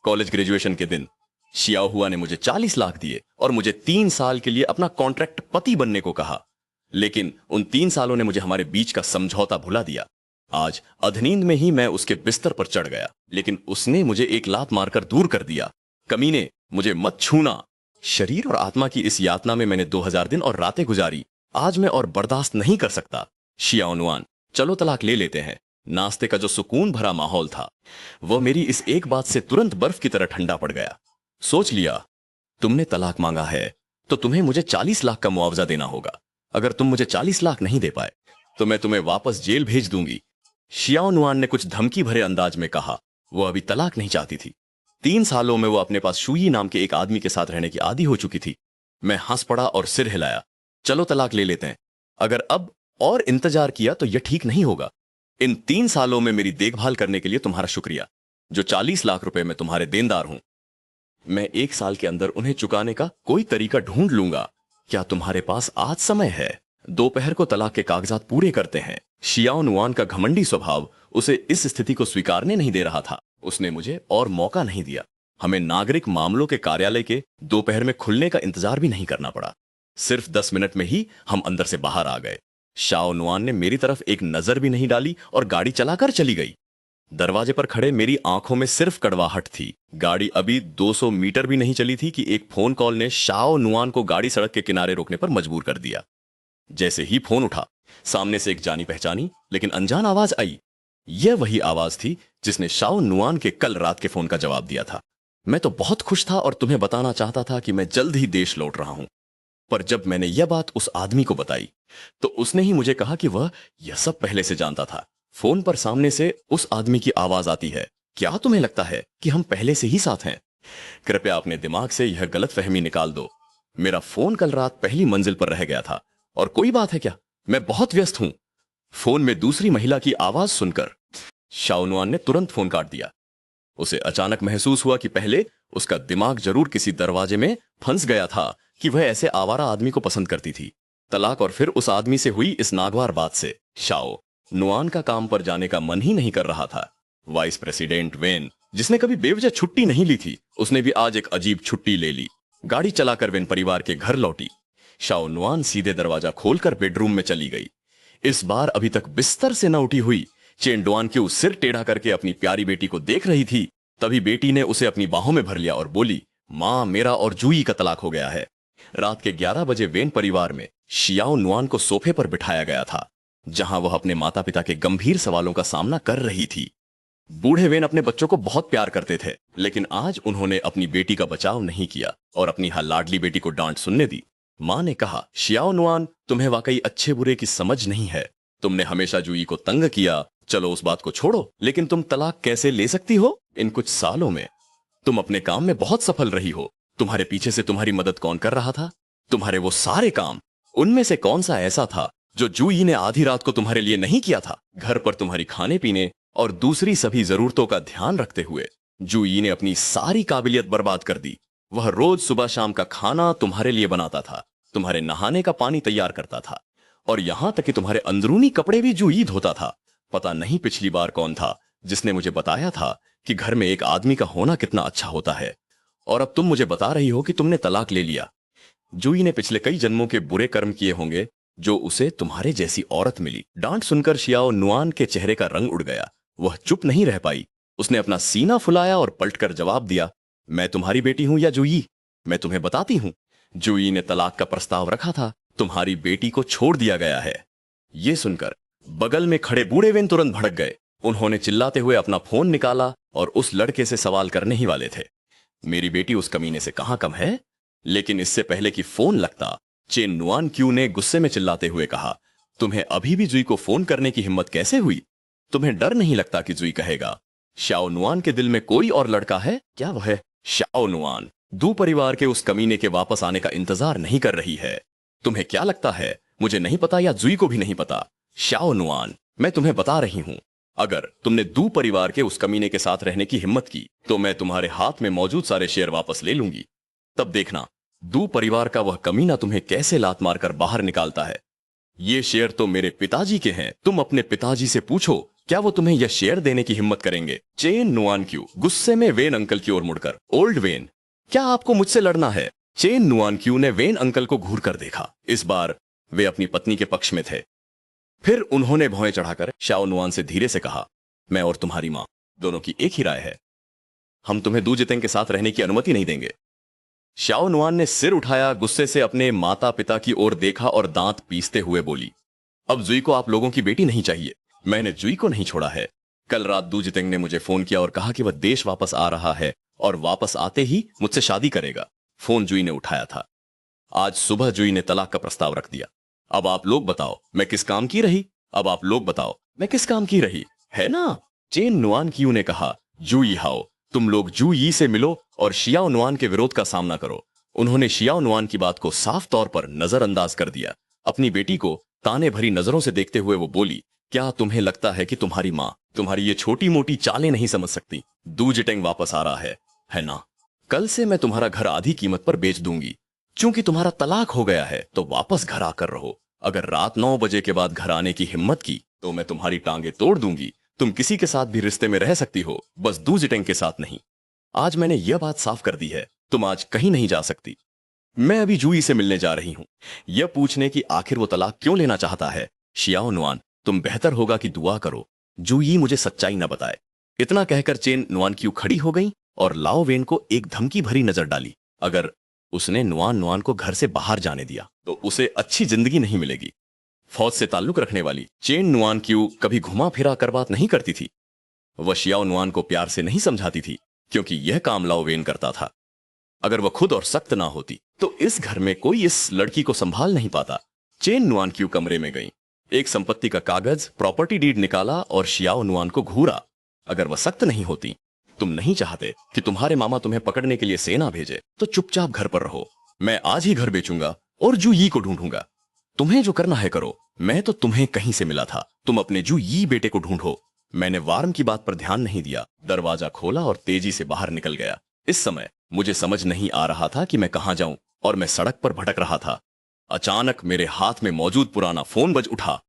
College graduation के दिन Xiao हुआ ने मुझे 40 लाख दिए और मुझे 3 साल के लिए अपना कॉन्ट्रैक्ट पति बनने को कहा। लेकिन उन 3 सालों ने मुझे हमारे बीच का समझौता भुला दिया। आज अधनींद में ही मैं उसके बिस्तर पर चढ़ गया, लेकिन उसने मुझे एक लात मारकर दूर कर दिया। कमीने, मुझे मत छूना। शरीर और आत्मा की इस यातना में मैंने 2000 दिन और रातें गुजारी। आज मैं और बर्दाश्त नहीं कर सकता। शियाओ नुआन, चलो तलाक ले लेते हैं। नाश्ते का जो सुकून भरा माहौल था, वह मेरी इस एक बात से तुरंत बर्फ की तरह ठंडा पड़ गया। सोच लिया, तुमने तलाक मांगा है तो तुम्हें मुझे 40 लाख का मुआवजा देना होगा। अगर तुम मुझे 40 लाख नहीं दे पाए तो मैं तुम्हें वापस जेल भेज दूंगी। शियाओ नुआन ने कुछ धमकी भरे अंदाज में कहा। वो अभी तलाक नहीं चाहती थी। 3 सालों में वो अपने पास शुई नाम के एक आदमी के साथ रहने की आदी हो चुकी थी। मैं हंस पड़ा और सिर हिलाया। चलो तलाक ले लेते हैं। अगर अब और इंतजार किया तो यह ठीक नहीं होगा। इन 3 सालों में मेरी देखभाल करने के लिए तुम्हारा शुक्रिया। जो 40 लाख रुपए मैं तुम्हारे देनदार हूं, मैं 1 साल के अंदर उन्हें चुकाने का कोई तरीका ढूंढ लूंगा। क्या तुम्हारे पास आज समय है? दोपहर को तलाक के कागजात पूरे करते हैं। शियाओ नुआन का घमंडी स्वभाव उसे इस स्थिति को स्वीकारने नहीं दे रहा था। उसने मुझे और मौका नहीं दिया। हमें नागरिक मामलों के कार्यालय के दोपहर में खुलने का इंतजार भी नहीं करना पड़ा। सिर्फ 10 मिनट में ही हम अंदर से बाहर आ गए। शियाओ नुआन ने मेरी तरफ एक नजर भी नहीं डाली और गाड़ी चलाकर चली गई। दरवाजे पर खड़े मेरी आंखों में सिर्फ कड़वाहट थी। गाड़ी अभी 200 मीटर भी नहीं चली थी कि एक फोन कॉल ने शियाओ नुआन को गाड़ी सड़क के किनारे रोकने पर मजबूर कर दिया। जैसे ही फोन उठा, सामने से एक जानी पहचानी लेकिन अनजान आवाज आई। यह वही आवाज थी जिसने शियाओ नुआन के कल रात के फोन का जवाब दिया था। मैं तो बहुत खुश था और तुम्हें बताना चाहता था कि मैं जल्द ही देश लौट रहा हूं। पर जब मैंने यह बात उस आदमी को बताई तो उसने ही मुझे कहा कि वह यह सब पहले से जानता था। फोन पर सामने से उस आदमी की आवाज आती है, क्या तुम्हें लगता है कि हम पहले से ही साथ हैं? कृपया अपने दिमाग से यह गलतफहमी निकाल दो। मेरा फोन कल रात पहली मंजिल पर रह गया था और कोई बात है क्या, मैं बहुत व्यस्त हूं। फोन में दूसरी महिला की आवाज सुनकर शियाओ नुआन ने तुरंत फोन काट दिया। उसे अचानक महसूस हुआ कि पहले उसका दिमाग जरूर किसी दरवाजे में फंस गया था कि वह ऐसे आवारा आदमी को पसंद करती थी। तलाक और फिर उस आदमी से हुई इस नागवार बात से शियाओ नुआन का काम पर जाने का मन ही नहीं कर रहा था। वाइस प्रेसिडेंट वेन, जिसने कभी बेवजह छुट्टी नहीं ली थी, उसने भी आज एक अजीब छुट्टी ले ली। गाड़ी चलाकर वेन परिवार के घर लौटी। शियाओ नुआन सीधे दरवाजा खोलकर बेडरूम में चली गई। इस बार अभी तक बिस्तर से न उठी हुई चेन डुआन क्यू सिर टेढ़ा करके अपनी प्यारी बेटी को देख रही थी। तभी बेटी ने उसे अपनी बाहों में भर लिया और बोली, मां, मेरा और जूई का तलाक हो गया है। रात के 11 बजे वेन परिवार में शियाओ नुआन को सोफे पर बिठाया गया था, जहां वह अपने माता पिता के गंभीर सवालों का सामना कर रही थी। बूढ़े वेन अपने बच्चों को बहुत प्यार करते थे, लेकिन आज उन्होंने अपनी बेटी का बचाव नहीं किया और अपनी हर लाडली बेटी को डांट सुनने दी। मां ने कहा, शियाओ नुआन, तुम्हें वाकई अच्छे बुरे की समझ नहीं है। तुमने हमेशा जूई को तंग किया, चलो उस बात को छोड़ो, लेकिन तुम तलाक कैसे ले सकती हो? इन कुछ सालों में तुम अपने काम में बहुत सफल रही हो। तुम्हारे पीछे से तुम्हारी मदद कौन कर रहा था? तुम्हारे वो सारे काम, उनमें से कौन सा ऐसा था जो जूई ने आधी रात को तुम्हारे लिए नहीं किया था? घर पर तुम्हारी खाने पीने और दूसरी सभी जरूरतों का ध्यान रखते हुए जूई ने अपनी सारी काबिलियत बर्बाद कर दी। वह रोज सुबह शाम का खाना तुम्हारे लिए बनाता था, तुम्हारे नहाने का पानी तैयार करता था और यहां तक कि तुम्हारे अंदरूनी कपड़े भी जूई धोता था। पता नहीं पिछली बार कौन था जिसने मुझे बताया था कि घर में एक आदमी का होना कितना अच्छा होता है, और अब तुम मुझे बता रही हो कि तुमने तलाक ले लिया। जूई ने पिछले कई जन्मों के बुरे कर्म किए होंगे जो उसे तुम्हारे जैसी औरत मिली। डांट सुनकर शियाओ नुआन के चेहरे का रंग उड़ गया। वह चुप नहीं रह पाई। उसने अपना सीना फुलाया और पलटकर जवाब दिया, मैं तुम्हारी बेटी हूं या जूई? मैं तुम्हें बताती हूं। जूई ने तलाक का प्रस्ताव रखा था, तुम्हारी बेटी को छोड़ दिया गया है। यह सुनकर बगल में खड़े बूढ़े वेन तुरंत भड़क गए। उन्होंने चिल्लाते हुए अपना फोन निकाला और उस लड़के से सवाल करने ही वाले थे, मेरी बेटी उस कमीने से कहां कम है? लेकिन इससे पहले कि फोन लगता, चेन नुआन क्यू ने गुस्से में चिल्लाते हुए कहा, तुम्हें अभी भी जूई को फोन करने की हिम्मत कैसे हुई? तुम्हें डर नहीं लगता कि जूई कहेगा शियाओ नुआन के दिल में कोई और लड़का है? क्या वह है शियाओ नुआन दू परिवार के उस कमीने के वापस आने का इंतजार नहीं कर रही है? तुम्हें क्या लगता है मुझे नहीं पता या जूई को भी नहीं पता? शियाओ नुआन, मैं तुम्हें बता रही हूं, अगर तुमने दू परिवार के उस कमीने के साथ रहने की हिम्मत की तो मैं तुम्हारे हाथ में मौजूद सारे शेयर वापस ले लूंगी। तब देखना दू परिवार का वह कमीना तुम्हें कैसे लात मारकर बाहर निकालता है। ये शेयर तो मेरे पिताजी के हैं। तुम अपने पिताजी से पूछो क्या वो तुम्हें यह शेयर देने की हिम्मत करेंगे? चेन नुआनक्यू गुस्से में वेन अंकल की ओर मुड़कर, ओल्ड वेन, क्या आपको मुझसे लड़ना है? चेन नुआनक्यू ने वेन अंकल को घूर कर देखा। इस बार वे अपनी पत्नी के पक्ष में थे। फिर उन्होंने भौएं चढ़ाकर शाओ नुआन से धीरे से कहा, मैं और तुम्हारी मां दोनों की एक ही राय है। हम तुम्हें दू जितेंग के साथ रहने की अनुमति नहीं देंगे। शाओ नुआन ने सिर उठाया, गुस्से से अपने माता पिता की ओर देखा और दांत पीसते हुए बोली, अब जुई को आप लोगों की बेटी नहीं चाहिए। मैंने जुई को नहीं छोड़ा है। कल रात दू जितेंग ने मुझे फोन किया और कहा कि वह देश वापस आ रहा है और वापस आते ही मुझसे शादी करेगा। फोन जुई ने उठाया था। आज सुबह जुई ने तलाक का प्रस्ताव रख दिया। अब आप लोग बताओ मैं किस काम की रही? अब आप लोग बताओ मैं किस काम की रही, है ना? चेन नुआनक्यू ने कहा, जुई हाओ, तुम लोग जू यी से मिलो और शियाओ नुआन के विरोध का सामना करो। उन्होंने शियाओ नुआन की बात को साफ तौर पर नजरअंदाज कर दिया। अपनी बेटी को ताने भरी नजरों से देखते हुए वो बोली, क्या तुम्हें लगता है कि तुम्हारी मां तुम्हारी ये छोटी मोटी चालें नहीं समझ सकती? दू जिटेंग वापस आ रहा है ना? कल से मैं तुम्हारा घर आधी कीमत पर बेच दूंगी। चूंकि तुम्हारा तलाक हो गया है तो वापस घर आकर रहो। अगर रात 9 बजे के बाद घर आने की हिम्मत की तो मैं तुम्हारी टांगे तोड़ दूंगी। तुम किसी के साथ भी रिश्ते में रह सकती हो, बस दू जिटेंग के साथ नहीं। आज मैंने यह बात साफ कर दी है, तुम आज कहीं नहीं जा सकती। मैं अभी जूई से मिलने जा रही हूं, यह पूछने की आखिर वो तलाक क्यों लेना चाहता है। शियाओ नुआन, तुम बेहतर होगा कि दुआ करो जूई मुझे सच्चाई न बताए। इतना कहकर चेन नुआनक्यू खड़ी हो गई और लाओ वेन को एक धमकी भरी नजर डाली। अगर उसने नुआन को घर से बाहर जाने दिया तो उसे अच्छी जिंदगी नहीं मिलेगी। फौज से ताल्लुक रखने वाली चेन नुआनक्यू कभी घुमा फिरा कर बात नहीं करती थी। वह शियाओ नुआन को प्यार से नहीं समझाती थी, क्योंकि यह काम लाओ वेन करता था। अगर वह खुद और सख्त ना होती तो इस घर में कोई इस लड़की को संभाल नहीं पाता। चेन नुआनक्यू कमरे में गई, एक संपत्ति का कागज, प्रॉपर्टी डीड निकाला और शियाओ नुआन को घूरा। अगर वह सख्त नहीं होती, तुम नहीं चाहते कि तुम्हारे मामा तुम्हें पकड़ने के लिए सेना भेजे, तो चुपचाप घर पर रहो। मैं आज ही घर बेचूंगा और जू यी को ढूंढूंगा। तुम्हें जो करना है करो। मैं तो तुम्हें कहीं से मिला था, तुम अपने जू यी बेटे को ढूंढो। मैंने वार्म की बात पर ध्यान नहीं दिया, दरवाजा खोला और तेजी से बाहर निकल गया। इस समय मुझे समझ नहीं आ रहा था कि मैं कहां जाऊं और मैं सड़क पर भटक रहा था। अचानक मेरे हाथ में मौजूद पुराना फोन बज उठा।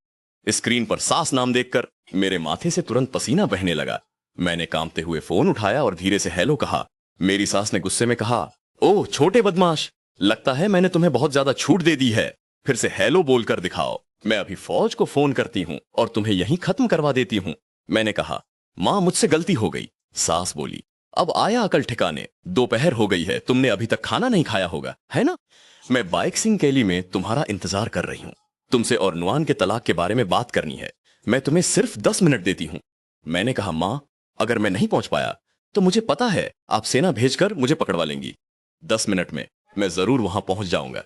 स्क्रीन पर सास नाम देखकर मेरे माथे से तुरंत पसीना बहने लगा। मैंने कांपते हुए फोन उठाया और धीरे से हेलो कहा। मेरी सास ने गुस्से में कहा, ओह छोटे बदमाश, लगता है मैंने तुम्हें बहुत ज्यादा छूट दे दी है। फिर से हेलो बोलकर दिखाओ। मैं अभी फौज को फोन करती हूं और तुम्हें यहीं खत्म करवा देती हूं। मैंने कहा, मां मुझसे गलती हो गई। सास बोली, अब आया अकल ठिकाने, दोपहर हो गई है, तुमने अभी तक खाना नहीं खाया होगा, है ना? मैं बाइक सिंह कैली में तुम्हारा इंतजार कर रही हूं। तुमसे और नुआन के तलाक के बारे में बात करनी है। मैं तुम्हें सिर्फ 10 मिनट देती हूं। मैंने कहा, मां अगर मैं नहीं पहुंच पाया तो मुझे पता है आप सेना भेजकर मुझे पकड़वा लेंगी। 10 मिनट में मैं जरूर वहां पहुंच जाऊंगा।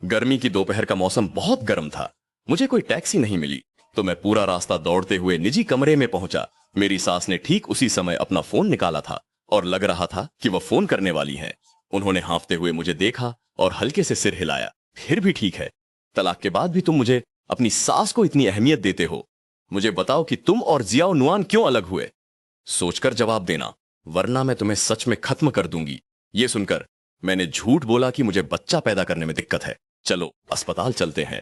गर्मी की दोपहर का मौसम बहुत गर्म था। मुझे कोई टैक्सी नहीं मिली तो मैं पूरा रास्ता दौड़ते हुए निजी कमरे में पहुंचा। मेरी सास ने ठीक उसी समय अपना फोन निकाला था और लग रहा था कि वह फोन करने वाली हैं। उन्होंने हाँफते हुए मुझे देखा और हल्के से सिर हिलाया। फिर भी ठीक है, तलाक के बाद भी तुम मुझे अपनी सास को इतनी अहमियत देते हो। मुझे बताओ कि तुम और जियाओ नुआन क्यों अलग हुए? सोचकर जवाब देना, वरना मैं तुम्हें सच में खत्म कर दूंगी। ये सुनकर मैंने झूठ बोला कि मुझे बच्चा पैदा करने में दिक्कत है। चलो अस्पताल चलते हैं।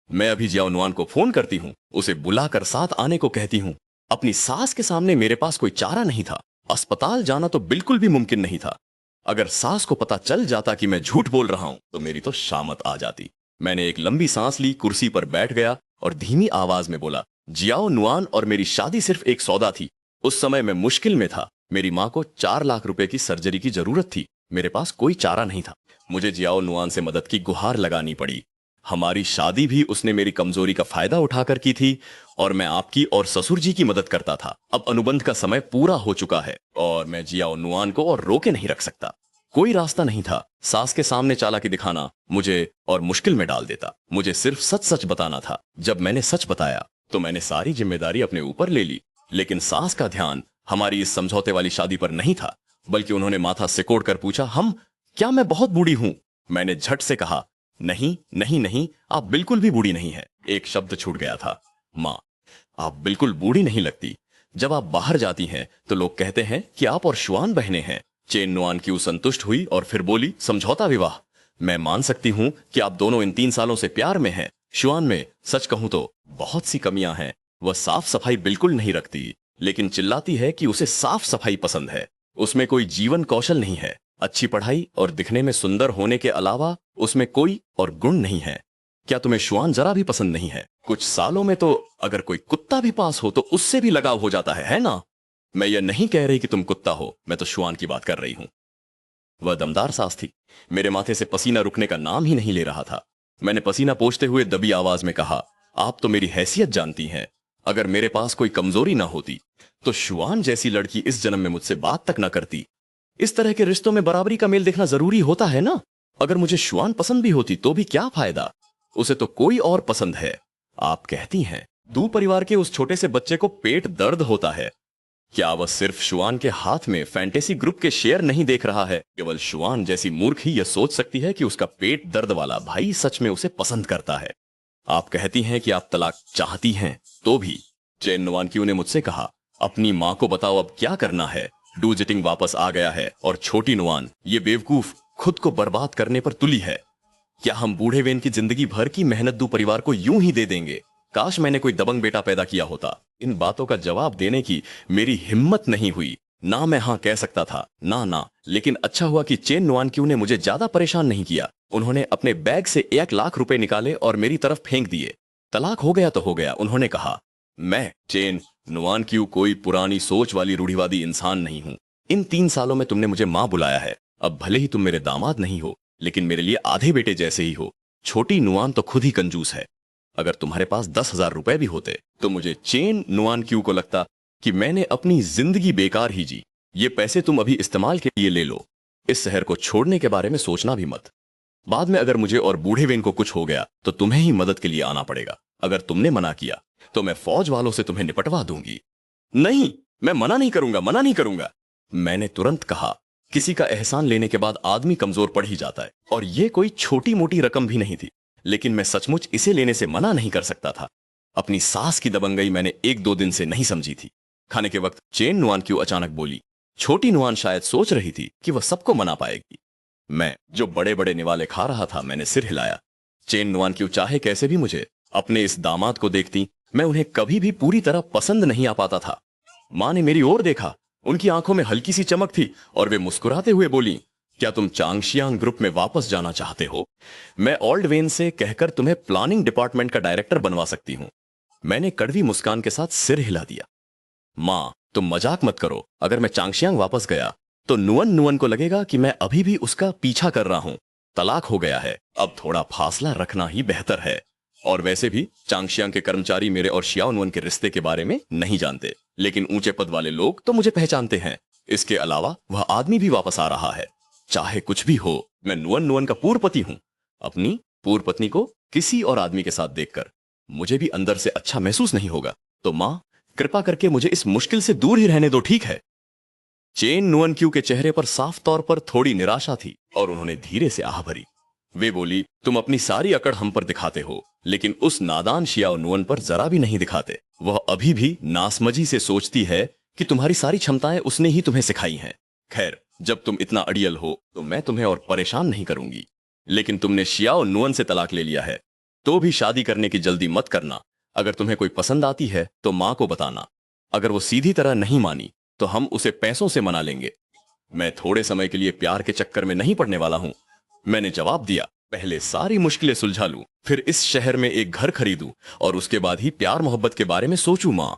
मैं अभी जियाओ नुआन को फोन करती हूं, उसे बुलाकर साथ आने को कहती हूं। अपनी सास के सामने मेरे पास कोई चारा नहीं था। अस्पताल जाना तो बिल्कुल भी मुमकिन नहीं था। अगर सास को पता चल जाता कि मैं झूठ बोल रहा हूं तो मेरी तो शामत आ जाती। मैंने एक लंबी सांस ली, कुर्सी पर बैठ गया और धीमी आवाज में बोला, जियाओ नुआन और मेरी शादी सिर्फ एक सौदा थी। उस समय मैं मुश्किल में था। मेरी मां को 4 लाख रुपए की सर्जरी की जरूरत थी। मेरे पास कोई चारा नहीं था। मुझे जियाओ नुआन से मदद की गुहार लगानी पड़ी। हमारी शादी भी उसने मेरी कमजोरी का फायदा उठाकर की थी और मैं आपकी और ससुर जी की मदद करता था। अब अनुबंध का समय पूरा हो चुका है और मैं जियाओ नुआन को और रोके नहीं रख सकता। कोई रास्ता नहीं था। सास के सामने चालाकी दिखाना मुझे और मुश्किल में डाल देता। मुझे सिर्फ सच सच बताना था। जब मैंने सच बताया तो मैंने सारी जिम्मेदारी अपने ऊपर ले ली। लेकिन सास का ध्यान हमारी इस समझौते वाली शादी पर नहीं था, बल्कि उन्होंने माथा सिकोड़ कर पूछा, क्या मैं बहुत बूढ़ी हूं? मैंने झट से कहा, नहीं नहीं नहीं, आप बिल्कुल भी बूढ़ी नहीं है। एक शब्द छूट गया था, मां आप बिल्कुल बूढ़ी नहीं लगती। जब आप बाहर जाती हैं तो लोग कहते हैं कि आप और शुआन बहनें हैं। चेन नुआनक्यू संतुष्ट हुई और फिर बोली, समझौता विवाह। मैं मान सकती हूं कि आप दोनों इन 3 सालों से प्यार में हैं। शुआन में सच कहूं तो बहुत सी कमियां हैं। वह साफ सफाई बिल्कुल नहीं रखती, लेकिन चिल्लाती है कि उसे साफ सफाई पसंद है। उसमें कोई जीवन कौशल नहीं है, अच्छी पढ़ाई और दिखने में सुंदर होने के अलावा उसमें कोई और गुण नहीं है। क्या तुम्हें शुआन जरा भी पसंद नहीं है? कुछ सालों में तो अगर कोई कुत्ता भी पास हो तो उससे भी लगाव हो जाता है ना? मैं ये नहीं कह रही कि तुम कुत्ता हो, मैं तो शुआन की बात कर रही हूं। वह दमदार सांस थी। मेरे माथे से पसीना रुकने का नाम ही नहीं ले रहा था। मैंने पसीना पोंछते हुए दबी आवाज में कहा, आप तो मेरी हैसियत जानती हैं। अगर मेरे पास कोई कमजोरी ना होती तो शुआन जैसी लड़की इस जन्म में मुझसे बात तक ना करती। इस तरह के रिश्तों में बराबरी का मेल देखना जरूरी होता है ना? अगर मुझे शुआन पसंद भी होती तो भी क्या फायदा? उसे तो कोई और पसंद है। आप कहती हैं दू परिवार के उस छोटे से बच्चे को पेट दर्द होता है। क्या वह सिर्फ शुआन के हाथ में फैंटेसी ग्रुप के शेयर नहीं देख रहा है? केवल शुआन जैसी मूर्ख ही यह सोच सकती है कि उसका पेट दर्द वाला भाई सच में उसे पसंद करता है। आप कहती हैं कि आप तलाक चाहती हैं, तो भी। चेन नुआनक्यू ने मुझसे कहा, अपनी मां को बताओ अब क्या करना है। डू जिटिंग वापस आ गया है और छोटी नुआन ये बेवकूफ खुद को बर्बाद करने पर तुली है। क्या हम बूढ़े वेन की जिंदगी भर की मेहनत दू परिवार को यूं ही दे देंगे? काश मैंने कोई दबंग बेटा पैदा किया होता। इन बातों का जवाब देने की मेरी हिम्मत नहीं हुई। ना मैं हाँ कह सकता था, ना। लेकिन अच्छा हुआ कि चेन नुआनक्यू ने मुझे ज्यादा परेशान नहीं किया। उन्होंने अपने बैग से 1 लाख रुपए निकाले और मेरी तरफ फेंक दिए। तलाक हो गया तो हो गया, उन्होंने कहा। मैं चेन नुआनक्यू कोई पुरानी सोच वाली रूढ़िवादी इंसान नहीं हूं। इन 3 सालों में तुमने मुझे मां बुलाया है। अब भले ही तुम मेरे दामाद नहीं हो, लेकिन मेरे लिए आधे बेटे जैसे ही हो। छोटी नुआन तो खुद ही कंजूस है। अगर तुम्हारे पास 10,000 रुपए भी होते तो मुझे चेन नुआनक्यू को लगता कि मैंने अपनी जिंदगी बेकार ही जी। ये पैसे तुम अभी इस्तेमाल के लिए ले लो। इस शहर को छोड़ने के बारे में सोचना भी मत। बाद में अगर मुझे और बूढ़े वेन को कुछ हो गया तो तुम्हें ही मदद के लिए आना पड़ेगा। अगर तुमने मना किया तो मैं फौज वालों से तुम्हें निपटवा दूंगी। नहीं, मैं मना नहीं करूंगा। मैंने तुरंत कहा। किसी का एहसान लेने के बाद आदमी कमजोर पड़ ही जाता है, और ये कोई छोटी मोटी रकम भी नहीं थी। लेकिन मैं सचमुच इसे लेने से मना नहीं कर सकता था। अपनी सास की दबंगई मैंने 1-2 दिन से नहीं समझी थी। खाने के वक्त चेन नुआनक्यू अचानक बोली। छोटी नुआन शायद सोच रही थी कि वह सबको मना पाएगी। मैं जो बड़े बड़े निवाले खा रहा था, मैंने सिर हिलाया। चेन नुआनक्यू चाहे कैसे भी मुझे अपने इस दामाद को देखती, मैं उन्हें कभी भी पूरी तरह पसंद नहीं आ पाता था। मां ने मेरी ओर देखा। उनकी आंखों में हल्की सी चमक थी और वे मुस्कुराते हुए बोली, क्या तुम चांगशियांग ग्रुप में वापस जाना चाहते हो? मैं ओल्ड वेन से कहकर तुम्हें प्लानिंग डिपार्टमेंट का डायरेक्टर बनवा सकती हूं। मैंने कड़वी मुस्कान के साथ सिर हिला दिया। मां, तुम मजाक मत करो। अगर मैं चांगशियांग वापस गया तो नुअन को लगेगा कि मैं अभी भी उसका पीछा कर रहा हूं। तलाक हो गया है, अब थोड़ा फासला रखना ही बेहतर है। और वैसे भी चांगशियांग के कर्मचारी मेरे और शियाओ नुअन के रिश्ते के बारे में नहीं जानते, लेकिन ऊंचे पद वाले लोग तो मुझे पहचानते हैं। इसके अलावा वह आदमी भी वापस आ रहा है। चाहे कुछ भी हो, मैं नुअन का पूर्व पति हूं। अपनी पूर्व पत्नी को किसी और आदमी के साथ देखकर मुझे भी अंदर से अच्छा महसूस नहीं होगा। तो मां, कृपा करके मुझे इस मुश्किल से दूर ही रहने दो, ठीक है? चेन नुअनक्यू के चेहरे पर साफ तौर पर थोड़ी निराशा थी और उन्होंने धीरे से आह भरी। वे बोली, तुम अपनी सारी अकड़ हम पर दिखाते हो, लेकिन उस नादान शियाओ नुअन पर जरा भी नहीं दिखाते। वह अभी भी नासमझी से सोचती है कि तुम्हारी सारी क्षमताएं उसने ही तुम्हें सिखाई हैं। खैर, जब तुम इतना अड़ियल हो तो मैं तुम्हें और परेशान नहीं करूंगी। लेकिन तुमने शियाओ नुअन से तलाक ले लिया है, तो भी शादी करने की जल्दी मत करना। अगर तुम्हें कोई पसंद आती है तो मां को बताना। अगर वो सीधी तरह नहीं मानी तो हम उसे पैसों से मना लेंगे। मैं थोड़े समय के लिए प्यार के चक्कर में नहीं पड़ने वाला हूं। मैंने जवाब दिया, पहले सारी मुश्किलें सुलझा लूं, फिर इस शहर में एक घर खरीदूं और उसके बाद ही प्यार मोहब्बत के बारे में सोचूं। मां,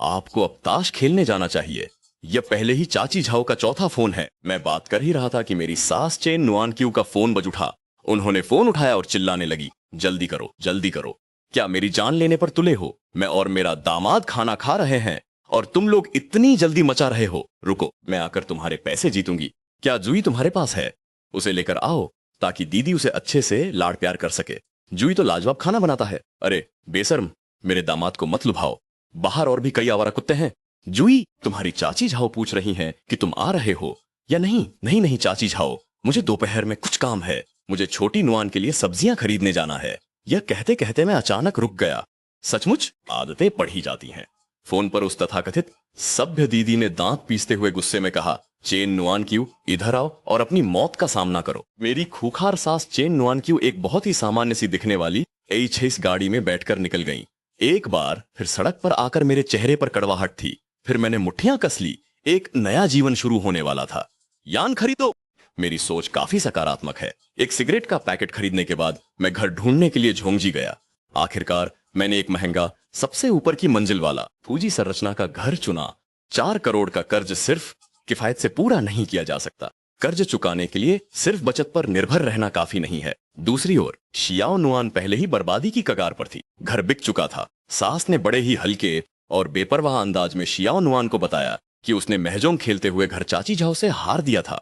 आपको अब ताश खेलने जाना चाहिए। यह पहले ही चाची झाओ का चौथा फोन है। मैं बात कर ही रहा था कि मेरी सास चेन नुआनक्यू का फोन बज उठा। उन्होंने फोन उठाया और चिल्लाने लगी, जल्दी करो, जल्दी करो। क्या मेरी जान लेने पर तुले हो? मैं और मेरा दामाद खाना खा रहे हैं और तुम लोग इतनी जल्दी मचा रहे हो। रुको, मैं आकर तुम्हारे पैसे जीतूंगी। क्या जुई तुम्हारे पास है? उसे लेकर आओ ताकि दीदी उसे अच्छे से लाड़ प्यार कर सके। जुई तो लाजवाब खाना बनाता है। अरे बेशर्म, मेरे दामाद को मत लुभाओ। बाहर और भी कई आवारा कुत्ते हैं। जुई, तुम्हारी चाची झाओ पूछ रही हैं कि तुम आ रहे हो या नहीं। नहीं नहीं चाची झाओ, मुझे दोपहर में कुछ काम है। मुझे छोटी नुआन के लिए सब्जियां खरीदने जाना है। यह कहते कहते मैं अचानक रुक गया। सचमुच आदतें पड़ ही जाती हैं। फोन पर उस तथाकथित सभ्य दीदी ने दांत पीसते हुए गुस्से में कहा, चेन नुआनक्यू, इधर आओ और अपनी मौत का सामना करो। मेरी खूंखार सास चेन नुआनक्यू एक बहुत ही सामान्य सी दिखने वाली H6 गाड़ी में बैठकर निकल गईं। एक बार फिर सड़क पर आकर मेरे चेहरे पर कड़वाहट थी। फिर मैंने मुट्ठियां कस ली। एक नया जीवन शुरू होने वाला था। यान खरीदो। मेरी सोच काफी सकारात्मक है। एक सिगरेट का पैकेट खरीदने के बाद मैं घर ढूंढने के लिए झोंगजी गया। आखिरकार मैंने एक महंगा, सबसे ऊपर की मंजिल वाला, फूजी संरचना का घर चुना। 4 करोड़ का कर्ज सिर्फ किफायत से पूरा नहीं किया जा सकता। कर्ज चुकाने के लिए सिर्फ बचत पर निर्भर रहना काफी नहीं है। दूसरी ओर शियाओ नुआन पहले ही बर्बादी की कगार पर थी। घर बिक चुका था। सास ने बड़े ही हल्के और बेपरवाह अंदाज में शियाओ नुआन को बताया कि उसने महजोंग खेलते हुए घर चाची झाओ से हार दिया था।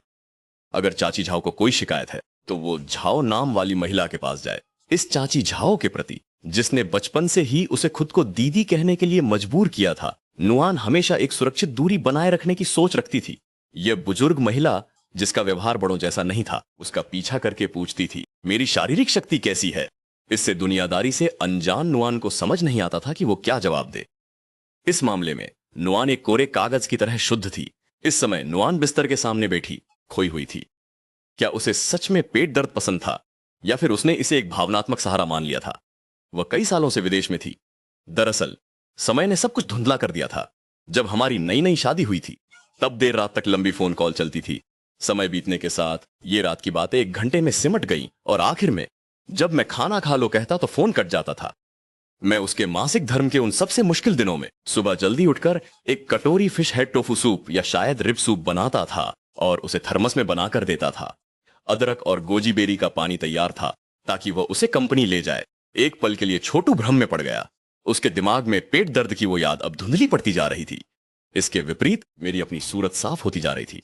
अगर चाची झाओ को कोई शिकायत है तो वो झाओ नाम वाली महिला के पास जाए। इस चाची झाओ के प्रति, जिसने बचपन से ही उसे खुद को दीदी कहने के लिए मजबूर किया था, नुआन हमेशा एक सुरक्षित दूरी बनाए रखने की सोच रखती थी। यह बुजुर्ग महिला, जिसका व्यवहार बड़ों जैसा नहीं था, उसका पीछा करके पूछती थी, मेरी शारीरिक शक्ति कैसी है। इससे दुनियादारी से अनजान नुआन को समझ नहीं आता था कि वो क्या जवाब दे। इस मामले में नुआन एक कोरे कागज की तरह शुद्ध थी। इस समय नुआन बिस्तर के सामने बैठी खोई हुई थी। क्या उसे सच में पेट दर्द पसंद था, या फिर उसने इसे एक भावनात्मक सहारा मान लिया था। वह कई सालों से विदेश में थी। दरअसल समय ने सब कुछ धुंधला कर दिया था। जब हमारी नई नई शादी हुई थी तब देर रात तक लंबी फोन कॉल चलती थी। समय बीतने के साथ ये रात की बातें 1 घंटे में सिमट गई और आखिर में जब मैं खाना खा लो कहता तो फोन कट जाता था। मैं उसके मासिक धर्म के उन सबसे मुश्किल दिनों में सुबह जल्दी उठकर एक कटोरी फिश हेड टोफू सूप या शायद रिब सूप बनाता था और उसे थर्मस में बनाकर देता था। अदरक और गोजी बेरी का पानी तैयार था ताकि वह उसे कंपनी ले जाए। एक पल के लिए छोटू भ्रम में पड़ गया। उसके दिमाग में पेट दर्द की वो याद अब धुंधली पड़ती जा रही थी। इसके विपरीत मेरी अपनी सूरत साफ होती जा रही थी।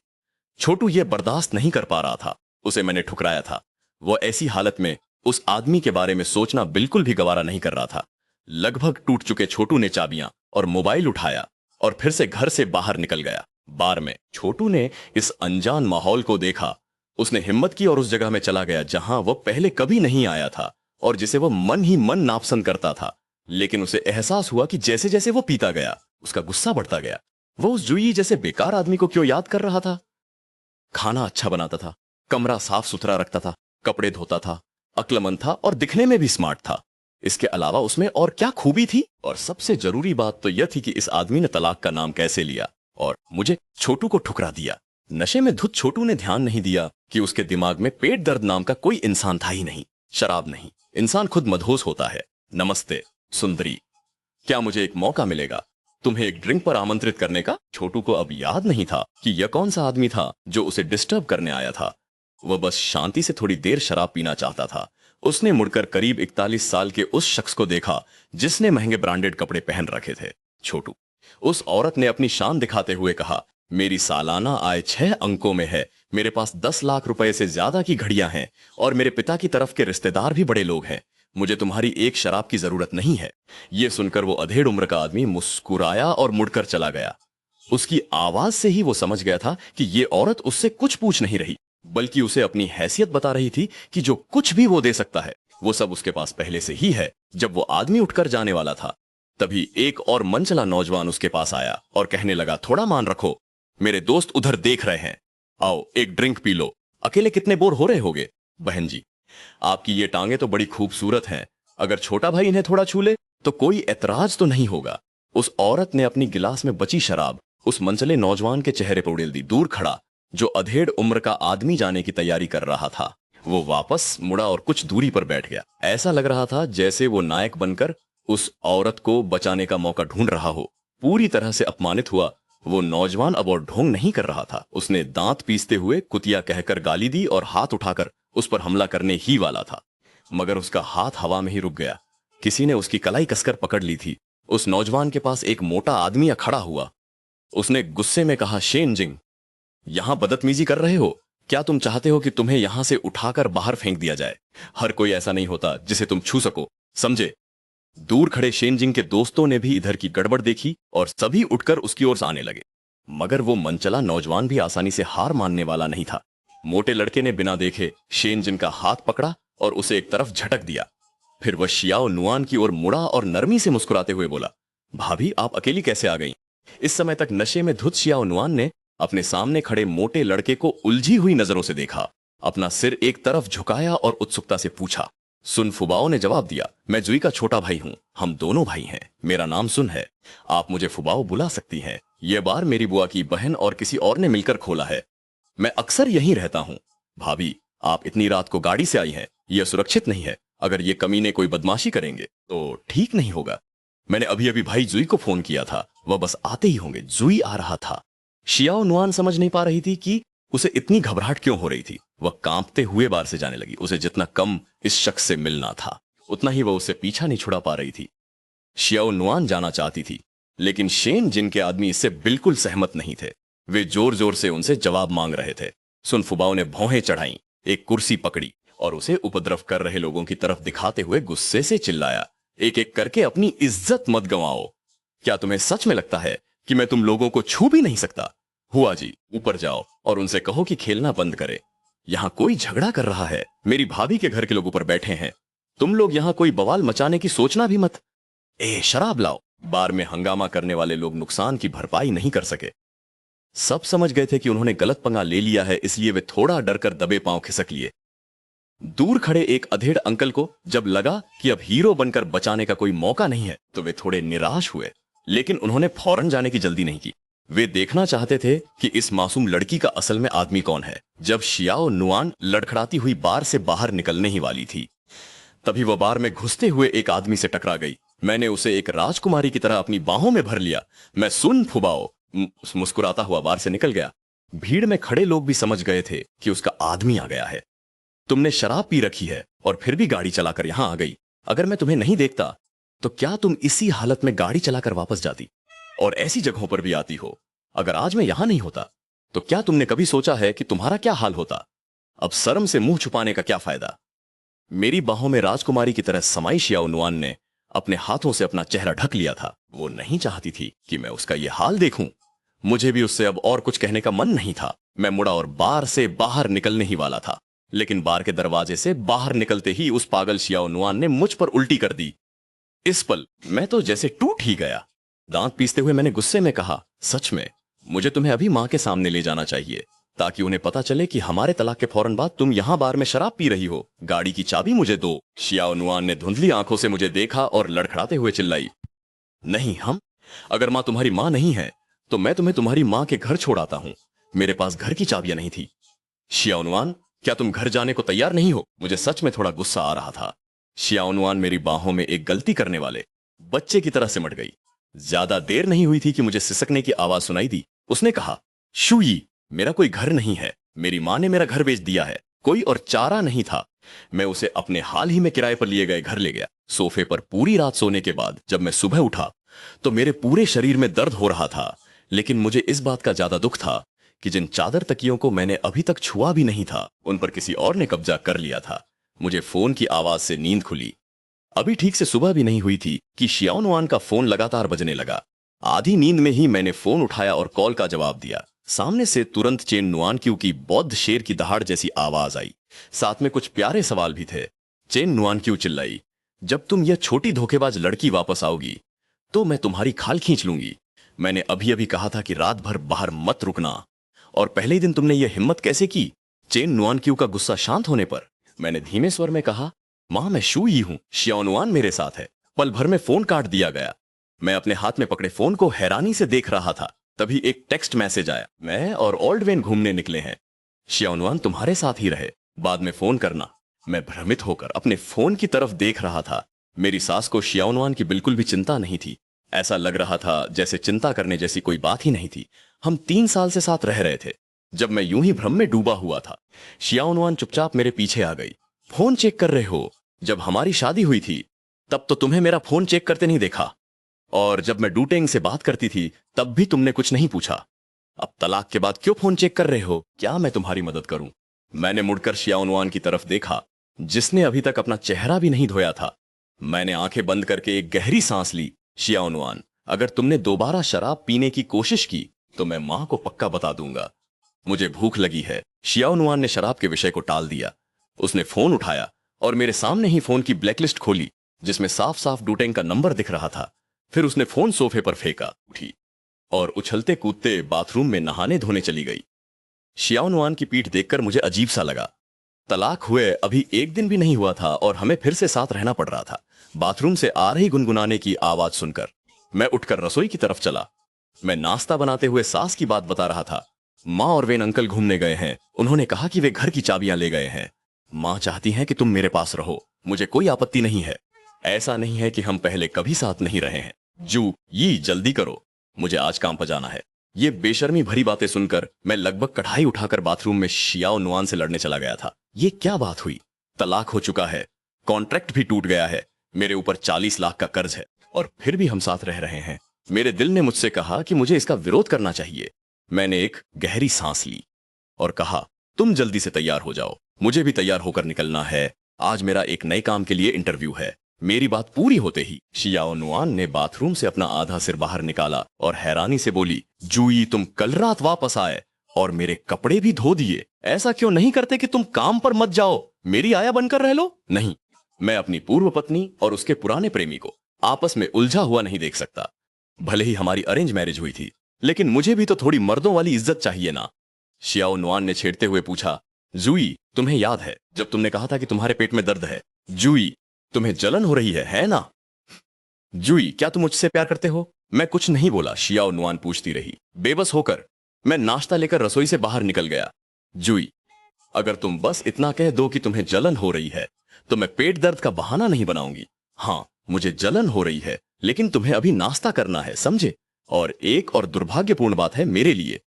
छोटू ये बर्दाश्त नहीं कर पा रहा था। उसे मैंने ठुकराया था। वो ऐसी हालत में उस आदमी के बारे में सोचना बिल्कुल भी गवारा नहीं कर रहा था। लगभग टूट चुके छोटू ने चाबियां और मोबाइल उठाया और फिर से घर से बाहर निकल गया। बार में छोटू ने इस अनजान माहौल को देखा। उसने हिम्मत की और उस जगह में चला गया जहां वह पहले कभी नहीं आया था और जिसे वह मन ही मन नापसंद करता था। लेकिन उसे एहसास हुआ कि जैसे जैसे वो पीता गया उसका गुस्सा बढ़ता गया। वो उस जुई जैसे बेकार आदमी को क्यों याद कर रहा था। खाना अच्छा बनाता था, कमरा साफ सुथरा रखता था, कपड़े धोता था, अक्लमंद था और दिखने में भी स्मार्ट था। इसके अलावा उसमें और क्या खूबी थी। और सबसे जरूरी बात तो यह थी कि इस आदमी ने तलाक का नाम कैसे लिया और मुझे, छोटू को ठुकरा दिया। नशे में धुत छोटू ने ध्यान नहीं दिया कि उसके दिमाग में पेट दर्द नाम का कोई इंसान था ही नहीं। शराब नहीं, इंसान खुद मदहोश होता है। नमस्ते सुंदरी, क्या मुझे एक मौका मिलेगा तुम्हें एक ड्रिंक पर आमंत्रित करने का। छोटू को अब याद नहीं था कि यह कौन सा आदमी था जो उसे डिस्टर्ब करने आया था। वह बस शांति से थोड़ी देर शराब पीना चाहता था। उसने मुड़कर करीब 41 साल के उस शख्स को देखा जिसने महंगे ब्रांडेड कपड़े पहन रखे थे। छोटू। उस औरत ने अपनी शान दिखाते हुए कहा, मेरी सालाना आय 6 अंकों में है। मेरे पास 10 लाख रुपए से ज्यादा की घड़ियां हैं और मेरे पिता की तरफ के रिश्तेदार भी बड़े लोग हैं। मुझे तुम्हारी एक शराब की जरूरत नहीं है। यह सुनकर वो अधेड़ उम्र का आदमी मुस्कुराया और मुड़कर चला गया। उसकी आवाज से ही वो समझ गया था कि ये औरत उससे कुछ पूछ नहीं रही, बल्कि उसे अपनी हैसियत बता रही थी कि जो कुछ भी वो दे सकता है वो सब उसके पास पहले से ही है। जब वो आदमी उठकर जाने वाला था तभी एक और मनचला नौजवान उसके पास आया और कहने लगा, थोड़ा मान रखो, मेरे दोस्त उधर देख रहे हैं, आओ एक ड्रिंक पी लो। अकेले कितने बोर हो रहे होगे। बहन जी, आपकी ये टांगे तो बड़ी खूबसूरत हैं। अगर छोटा भाई इन्हें थोड़ा छू ले तो कोई ऐतराज तो नहीं होगा। उस औरत ने अपनी गिलास में बची शराब उस मनचले नौजवान के चेहरे पर उड़ेल दी। दूर खड़ा जो अधेड़ उम्र का आदमी जाने की तैयारी कर रहा था, वो वापस मुड़ा और कुछ दूरी पर बैठ गया। ऐसा लग रहा था जैसे वो नायक बनकर उस औरत को बचाने का मौका ढूंढ रहा हो। पूरी तरह से अपमानित हुआ वो नौजवान अब और ढोंग नहीं कर रहा था। उसने दांत पीसते हुए कुतिया कहकर गाली दी और हाथ उठाकर उस पर हमला करने ही वाला था, मगर उसका हाथ हवा में ही रुक गया। किसी ने उसकी कलाई कसकर पकड़ ली थी। उस नौजवान के पास एक मोटा आदमी खड़ा हुआ। उसने गुस्से में कहा, शेन जिंग, यहां बदतमीजी कर रहे हो। क्या तुम चाहते हो कि तुम्हें यहां से उठाकर बाहर फेंक दिया जाए। हर कोई ऐसा नहीं होता जिसे तुम छू सको, समझे। दूर खड़े शेनजिंग के दोस्तों ने भी इधर की गड़बड़ देखी और सभी उठकर उसकी ओर आने लगे, मगर वो मनचला नौजवान भी आसानी से हार मानने वाला नहीं था। मोटे लड़के ने बिना देखे शेनजिन का हाथ पकड़ा और उसे एक तरफ झटक दिया। फिर वह शियाओ नुआन की ओर मुड़ा और नरमी से मुस्कुराते हुए बोला, भाभी आप अकेली कैसे आ गईं? इस समय तक नशे में धुत शियाओ नुआन ने अपने सामने खड़े मोटे लड़के को उलझी हुई नजरों से देखा, अपना सिर एक तरफ झुकाया और उत्सुकता से पूछा, सुन फुबाओ ने जवाब दिया, मैं जुई का छोटा भाई हूँ, हम दोनों भाई हैं, मेरा नाम सुन है, आप मुझे फुबाओ बुला सकती हैं। यह बार मेरी बुआ की बहन और किसी और ने मिलकर खोला है, मैं अक्सर यहीं रहता हूँ। भाभी, आप इतनी रात को गाड़ी से आई हैं, यह सुरक्षित नहीं है, अगर ये कमीने कोई बदमाशी करेंगे तो ठीक नहीं होगा। मैंने अभी अभी भाई जुई को फोन किया था, वह बस आते ही होंगे, जुई आ रहा था। शियाओ नुआन समझ नहीं पा रही थी कि उसे इतनी घबराहट क्यों हो रही थी। वह कांपते हुए बार से जाने लगी। उसे जितना कम इस शख्स से मिलना था, उतना ही वह उससे पीछा नहीं छुड़ा पा रही थी। शियाओ नुआन जाना चाहती थी, लेकिन शेन जिनके आदमी इससे बिल्कुल सहमत नहीं थे। वे जोर जोर से उनसे जवाब मांग रहे थे। सुन फुबाओ ने भौहें चढ़ाई, एक कुर्सी पकड़ी और उसे उपद्रव कर रहे लोगों की तरफ दिखाते हुए गुस्से से चिल्लाया, एक एक करके अपनी इज्जत मत गंवाओ। क्या तुम्हें सच में लगता है कि मैं तुम लोगों को छू भी नहीं सकता? हुआ जी, ऊपर जाओ और उनसे कहो कि खेलना बंद करे। यहां कोई झगड़ा कर रहा है, मेरी भाभी के घर के लोग ऊपर बैठे हैं, तुम लोग यहां कोई बवाल मचाने की सोचना भी मत। शराब लाओ। बार में हंगामा करने वाले लोग नुकसान की भरपाई नहीं कर सके। सब समझ गए थे कि उन्होंने गलत पंगा ले लिया है, इसलिए वे थोड़ा डरकर दबे पांव खिसक लिए। दूर खड़े एक अधेड़ अंकल को जब लगा कि अब हीरो बनकर बचाने का कोई मौका नहीं है, तो वे थोड़े निराश हुए, लेकिन उन्होंने फौरन जाने की जल्दी नहीं की। वे देखना चाहते थे कि इस मासूम लड़की का असल में आदमी कौन है। जब शियाओ नुआन लड़खड़ाती हुई बार से बाहर निकलने ही वाली थी, तभी वह बार में घुसते हुए एक आदमी से टकरा गई। मैंने उसे एक राजकुमारी की तरह अपनी बाहों में भर लिया। मैं सुन फुबाओ मुस्कुराता हुआ बार से निकल गया। भीड़ में खड़े लोग भी समझ गए थे कि उसका आदमी आ गया है। तुमने शराब पी रखी है और फिर भी गाड़ी चलाकर यहां आ गई। अगर मैं तुम्हें नहीं देखता तो क्या तुम इसी हालत में गाड़ी चलाकर वापस जाती और ऐसी जगहों पर भी आती हो? अगर आज मैं यहां नहीं होता तो क्या तुमने कभी सोचा है कि तुम्हारा क्या हाल होता? अब शर्म से मुंह छुपाने का क्या फायदा? मेरी बाहों में राजकुमारी की तरह समाई शियाओ नुआन ने अपने हाथों से अपना चेहरा ढक लिया था। वो नहीं चाहती थी कि मैं उसका यह हाल देखूं। मुझे भी उससे अब और कुछ कहने का मन नहीं था। मैं मुड़ा और बार से बाहर निकलने ही वाला था, लेकिन बार के दरवाजे से बाहर निकलते ही उस पागल शियाओ नुआन ने मुझ पर उल्टी कर दी। इस पल मैं तो जैसे टूट ही गया। दांत पीसते हुए मैंने गुस्से में कहा, सच में मुझे तुम्हें अभी मां के सामने ले जाना चाहिए, ताकि उन्हें पता चले कि हमारे तलाक के फौरन बाद तुम यहां बार में शराब पी रही हो। गाड़ी की चाबी मुझे दो। शियाओ नुआन ने धुंधली आंखों से मुझे देखा और लड़खड़ाते हुए चिल्लाई, नहीं, हम अगर मां तुम्हारी मां नहीं है तो मैं तुम्हें तुम्हारी मां के घर छोड़ आता हूं। मेरे पास घर की चाबियां नहीं थी। शियाओ नुआन, क्या तुम घर जाने को तैयार नहीं हो? मुझे सच में थोड़ा गुस्सा आ रहा था। शियाओ नुआन मेरी बाहों में एक गलती करने वाले बच्चे की तरह सिमट गई। ज्यादा देर नहीं हुई थी कि मुझे सिसकने की आवाज सुनाई दी। उसने कहा, शुई, मेरा कोई घर नहीं है, मेरी मां ने मेरा घर बेच दिया है, कोई और चारा नहीं था। मैं उसे अपने हाल ही में किराए पर लिए गए घर ले गया। सोफे पर पूरी रात सोने के बाद जब मैं सुबह उठा तो मेरे पूरे शरीर में दर्द हो रहा था, लेकिन मुझे इस बात का ज्यादा दुख था कि जिन चादर तकियों को मैंने अभी तक छुआ भी नहीं था, उन पर किसी और ने कब्जा कर लिया था। मुझे फोन की आवाज से नींद खुली। अभी ठीक से सुबह भी नहीं हुई थी कि शियाओ नुआन का फोन लगातार बजने लगा। आधी नींद में ही मैंने फोन उठाया और कॉल का जवाब दिया। सामने से तुरंत चेन नुआनक्यू की बौद्ध शेर की दहाड़ जैसी आवाज आई। साथ में कुछ प्यारे सवाल भी थे। चेन नुआनक्यू चिल्लाई, जब तुम यह छोटी धोखेबाज लड़की वापस आओगी तो मैं तुम्हारी खाल खींच लूंगी। मैंने अभी अभी कहा था कि रात भर बाहर मत रुकना, और पहले ही दिन तुमने यह हिम्मत कैसे की? चेन नुआनक्यू का गुस्सा शांत होने पर मैंने धीमे स्वर में कहा, मां, मैं शुई हूं, शियाओ नुआन मेरे साथ है। पल भर में फोन काट दिया गया। मैं अपने हाथ में पकड़े फोन को हैरानी से देख रहा था। तभी एक टेक्स्ट मैसेज आया, मैं और ओल्ड वेन घूमने निकले हैं, शियाओ नुआन तुम्हारे साथ ही रहे, बाद में फोन करना। मैं भ्रमित होकर अपने फोन की तरफ देख रहा था। मेरी सास को शियाओ नुआन की बिल्कुल भी चिंता नहीं थी। ऐसा लग रहा था जैसे चिंता करने जैसी कोई बात ही नहीं थी। हम 3 साल से साथ रह रहे थे। जब मैं यूं ही भ्रम में डूबा हुआ था, शियाओ नुआन चुपचाप मेरे पीछे आ गई। फोन चेक कर रहे हो? जब हमारी शादी हुई थी तब तो तुम्हें मेरा फोन चेक करते नहीं देखा, और जब मैं डूटेंग से बात करती थी तब भी तुमने कुछ नहीं पूछा। अब तलाक के बाद क्यों फोन चेक कर रहे हो? क्या मैं तुम्हारी मदद करूं? मैंने मुड़कर शियाओ नुआन की तरफ देखा, जिसने अभी तक अपना चेहरा भी नहीं धोया था। मैंने आंखें बंद करके एक गहरी सांस ली। शियाओ नुआन, अगर तुमने दोबारा शराब पीने की कोशिश की तो मैं मां को पक्का बता दूंगा। मुझे भूख लगी है। शियाओ नुआन ने शराब के विषय को टाल दिया। उसने फोन उठाया और मेरे सामने ही फोन की ब्लैकलिस्ट खोली, जिसमें साफ साफ डूटेंग का नंबर दिख रहा था। फिर उसने फोन सोफे पर फेंका, उठी और उछलते कूदते बाथरूम में नहाने धोने चली गई। शियाओ नुआन की पीठ देखकर मुझे अजीब सा लगा। तलाक हुए अभी एक दिन भी नहीं हुआ था और हमें फिर से साथ रहना पड़ रहा था। बाथरूम से आ रही गुनगुनाने की आवाज सुनकर मैं उठकर रसोई की तरफ चला। मैं नाश्ता बनाते हुए सास की बात बता रहा था। माँ और वेन अंकल घूमने गए हैं। उन्होंने कहा कि वे घर की चाबियां ले गए हैं। माँ चाहती हैं कि तुम मेरे पास रहो, मुझे कोई आपत्ति नहीं है। ऐसा नहीं है कि हम पहले कभी साथ नहीं रहे हैं। जू ये जल्दी करो, मुझे आज काम पर जाना है। ये बेशर्मी भरी बातें सुनकर मैं लगभग कढ़ाई उठाकर बाथरूम में शियाओ नुआन से लड़ने चला गया था। ये क्या बात हुई? तलाक हो चुका है, कॉन्ट्रैक्ट भी टूट गया है, मेरे ऊपर 40 लाख का कर्ज है और फिर भी हम साथ रह रहे हैं। मेरे दिल ने मुझसे कहा कि मुझे इसका विरोध करना चाहिए। मैंने एक गहरी सांस ली और कहा, तुम जल्दी से तैयार हो जाओ, मुझे भी तैयार होकर निकलना है। आज मेरा एक नए काम के लिए इंटरव्यू है। मेरी बात पूरी होते ही शियाओ नुआन ने बाथरूम से अपना आधा सिर बाहर निकाला और हैरानी से बोली, जूई तुम कल रात वापस आए और मेरे कपड़े भी धो दिए। ऐसा क्यों नहीं करते कि तुम काम पर मत जाओ, मेरी आया बनकर रह लो? नहीं, मैं अपनी पूर्व पत्नी और उसके पुराने प्रेमी को आपस में उलझा हुआ नहीं देख सकता। भले ही हमारी अरेंज मैरिज हुई थी, लेकिन मुझे भी तो थोड़ी मर्दों वाली इज्जत चाहिए ना। शियाओ नुआन ने छेड़ते हुए पूछा, जूई तुम्हें याद है जब तुमने कहा था कि तुम्हारे पेट में दर्द है? जूई तुम्हें जलन हो रही है ना? जूई क्या तुम मुझसे प्यार करते हो? मैं कुछ नहीं बोला। शियाओ नुआन पूछती रही। बेबस होकर मैं नाश्ता लेकर रसोई से बाहर निकल गया। जूई अगर तुम बस इतना कह दो कि तुम्हें जलन हो रही है तो मैं पेट दर्द का बहाना नहीं बनाऊंगी। हाँ मुझे जलन हो रही है, लेकिन तुम्हें अभी नाश्ता करना है, समझे? और एक और दुर्भाग्यपूर्ण बात है मेरे लिए,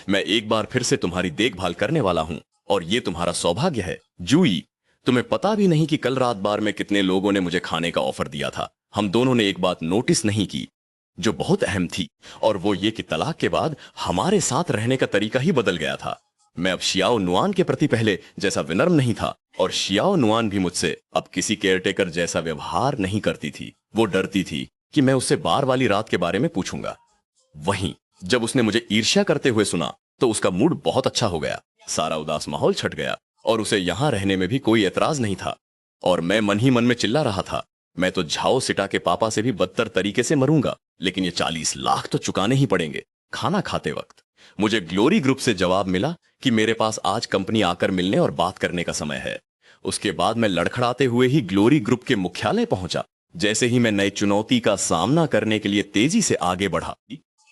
मैं एक बार फिर से तुम्हारी देखभाल करने वाला हूं और ये तुम्हारा सौभाग्य है। जूई तुम्हें पता भी नहीं कि कल रात बार में कितने लोगों ने मुझे खाने का ऑफर दिया था। हम दोनों ने एक बात नोटिस नहीं की जो बहुत अहम थी, और वो ये कि तलाक के बाद हमारे साथ रहने का तरीका ही बदल गया था। मैं अब शियाओ नुआन के प्रति पहले जैसा विनम्र नहीं था और शियाओ नुआन भी मुझसे अब किसी केयरटेकर जैसा व्यवहार नहीं करती थी। वो डरती थी कि मैं उससे बार वाली रात के बारे में पूछूंगा। वहीं जब उसने मुझे ईर्ष्या करते हुए सुना तो उसका मूड बहुत अच्छा हो गया। सारा उदास माहौल छट गया और उसे यहां रहने में भी कोई एतराज नहीं था। और मैं मन ही मन में चिल्ला रहा था, मैं तो झाओ सिटा के पापा से भी बदतर तरीके से मरूंगा, लेकिन ये 40 लाख तो चुकाने ही पड़ेंगे। खाना खाते वक्त मुझे ग्लोरी ग्रुप से जवाब मिला कि मेरे पास आज कंपनी आकर मिलने और बात करने का समय है। उसके बाद मैं लड़खड़ाते हुए ही ग्लोरी ग्रुप के मुख्यालय पहुंचा। जैसे ही मैं नई चुनौती का सामना करने के लिए तेजी से आगे बढ़ा,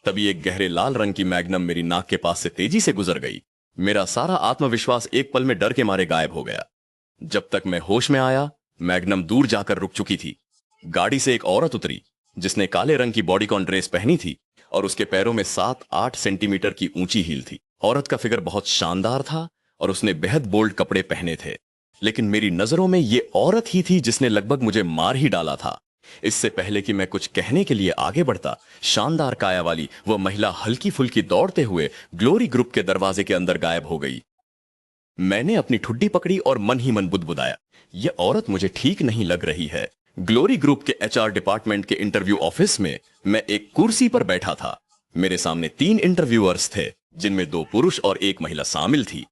तभी एक गहरे लाल रंग की मैग्नम मेरी नाक के पास से तेजी से गुजर गई। मेरा सारा आत्मविश्वास एक पल में डर के मारे गायब हो गया। जब तक मैं होश में आया, मैग्नम दूर जाकर रुक चुकी थी। गाड़ी से एक औरत उतरी जिसने काले रंग की बॉडीकॉन ड्रेस पहनी थी और उसके पैरों में 7-8 सेंटीमीटर की ऊंची हील थी। औरत का फिगर बहुत शानदार था और उसने बेहद बोल्ड कपड़े पहने थे, लेकिन मेरी नजरों में ये औरत ही थी जिसने लगभग मुझे मार ही डाला था। इससे पहले कि मैं कुछ कहने के लिए आगे बढ़ता, शानदार काया वाली वह महिला हल्की फुल्की दौड़ते हुए ग्लोरी ग्रुप के दरवाजे के अंदर गायब हो गई। मैंने अपनी ठुड्डी पकड़ी और मन ही मन बुदबुदाया, यह औरत मुझे ठीक नहीं लग रही है। ग्लोरी ग्रुप के एचआर डिपार्टमेंट के इंटरव्यू ऑफिस में मैं एक कुर्सी पर बैठा था। मेरे सामने 3 इंटरव्यूअर्स थे, जिनमें 2 पुरुष और 1 महिला शामिल थी।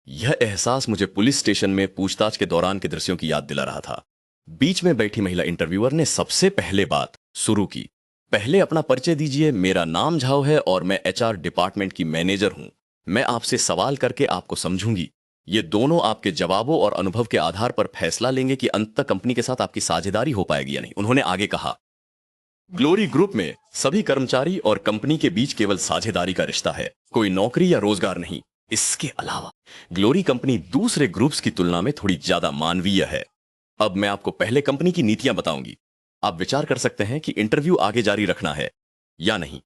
यह एहसास मुझे पुलिस स्टेशन में पूछताछ के दौरान के दृश्यों की याद दिला रहा था। बीच में बैठी महिला इंटरव्यूअर ने सबसे पहले बात शुरू की। पहले अपना परिचय दीजिए, मेरा नाम झाओ है और मैं एचआर डिपार्टमेंट की मैनेजर हूं। मैं आपसे सवाल करके आपको समझूंगी। ये दोनों आपके जवाबों और अनुभव के आधार पर फैसला लेंगे कि अंत तक कंपनी के साथ आपकी साझेदारी हो पाएगी या नहीं। उन्होंने आगे कहा, ग्लोरी ग्रुप में सभी कर्मचारी और कंपनी के बीच केवल साझेदारी का रिश्ता है, कोई नौकरी या रोजगार नहीं। इसके अलावा ग्लोरी कंपनी दूसरे ग्रुप्स की तुलना में थोड़ी ज्यादा मानवीय है। अब मैं आपको पहले कंपनी की नीतियां बताऊंगी। आप विचार कर सकते हैं कि इंटरव्यू आगे जारी रखना है या नहीं।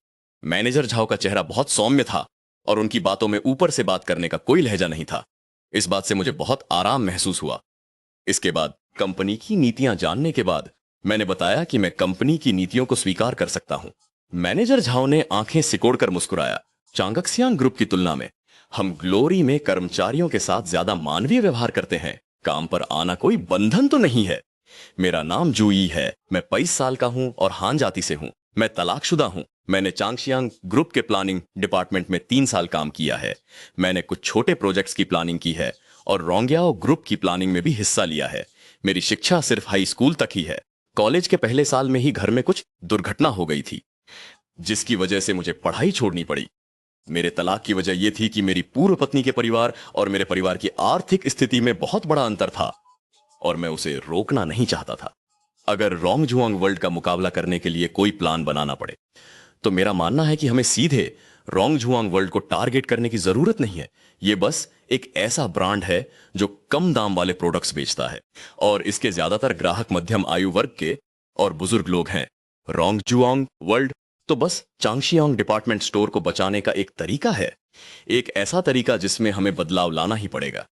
मैनेजर झाओ का चेहरा बहुत सौम्य था और उनकी बातों में ऊपर से बात करने का कोई लहजा नहीं था। इस बात से मुझे बहुत आराम महसूस हुआ। इसके बाद कंपनी की नीतियां जानने के बाद मैंने बताया कि मैं कंपनी की नीतियों को स्वीकार कर सकता हूं। मैनेजर झाओ ने आंखें सिकोड़कर मुस्कुराया। चांगक्सियांग ग्रुप की तुलना में हम ग्लोरी में कर्मचारियों के साथ ज्यादा मानवीय व्यवहार करते हैं। काम पर आना कोई बंधन तो नहीं है। मेरा नाम जूई है, मैं 22 साल का हूं और हान जाति से हूं। मैं तलाकशुदा हूं। मैंने चांगशियांग ग्रुप के प्लानिंग डिपार्टमेंट में 3 साल काम किया है। मैंने कुछ छोटे प्रोजेक्ट्स की प्लानिंग की है और रोंग्याओ ग्रुप की प्लानिंग में भी हिस्सा लिया है। मेरी शिक्षा सिर्फ हाई स्कूल तक ही है। कॉलेज के पहले साल में ही घर में कुछ दुर्घटना हो गई थी, जिसकी वजह से मुझे पढ़ाई छोड़नी पड़ी। मेरे तलाक की वजह यह थी कि मेरी पूर्व पत्नी के परिवार और मेरे परिवार की आर्थिक स्थिति में बहुत बड़ा अंतर था और मैं उसे रोकना नहीं चाहता था। अगर रोंगजुआंग वर्ल्ड का मुकाबला करने के लिए कोई प्लान बनाना पड़े तो मेरा मानना है कि हमें सीधे रोंगजुआंग वर्ल्ड को टारगेट करने की जरूरत नहीं है। यह बस एक ऐसा ब्रांड है जो कम दाम वाले प्रोडक्ट्स बेचता है और इसके ज्यादातर ग्राहक मध्यम आयु वर्ग के और बुजुर्ग लोग हैं। रोंगजुआंग वर्ल्ड तो बस चांगशियांग डिपार्टमेंट स्टोर को बचाने का एक तरीका है, एक ऐसा तरीका जिसमें हमें बदलाव लाना ही पड़ेगा।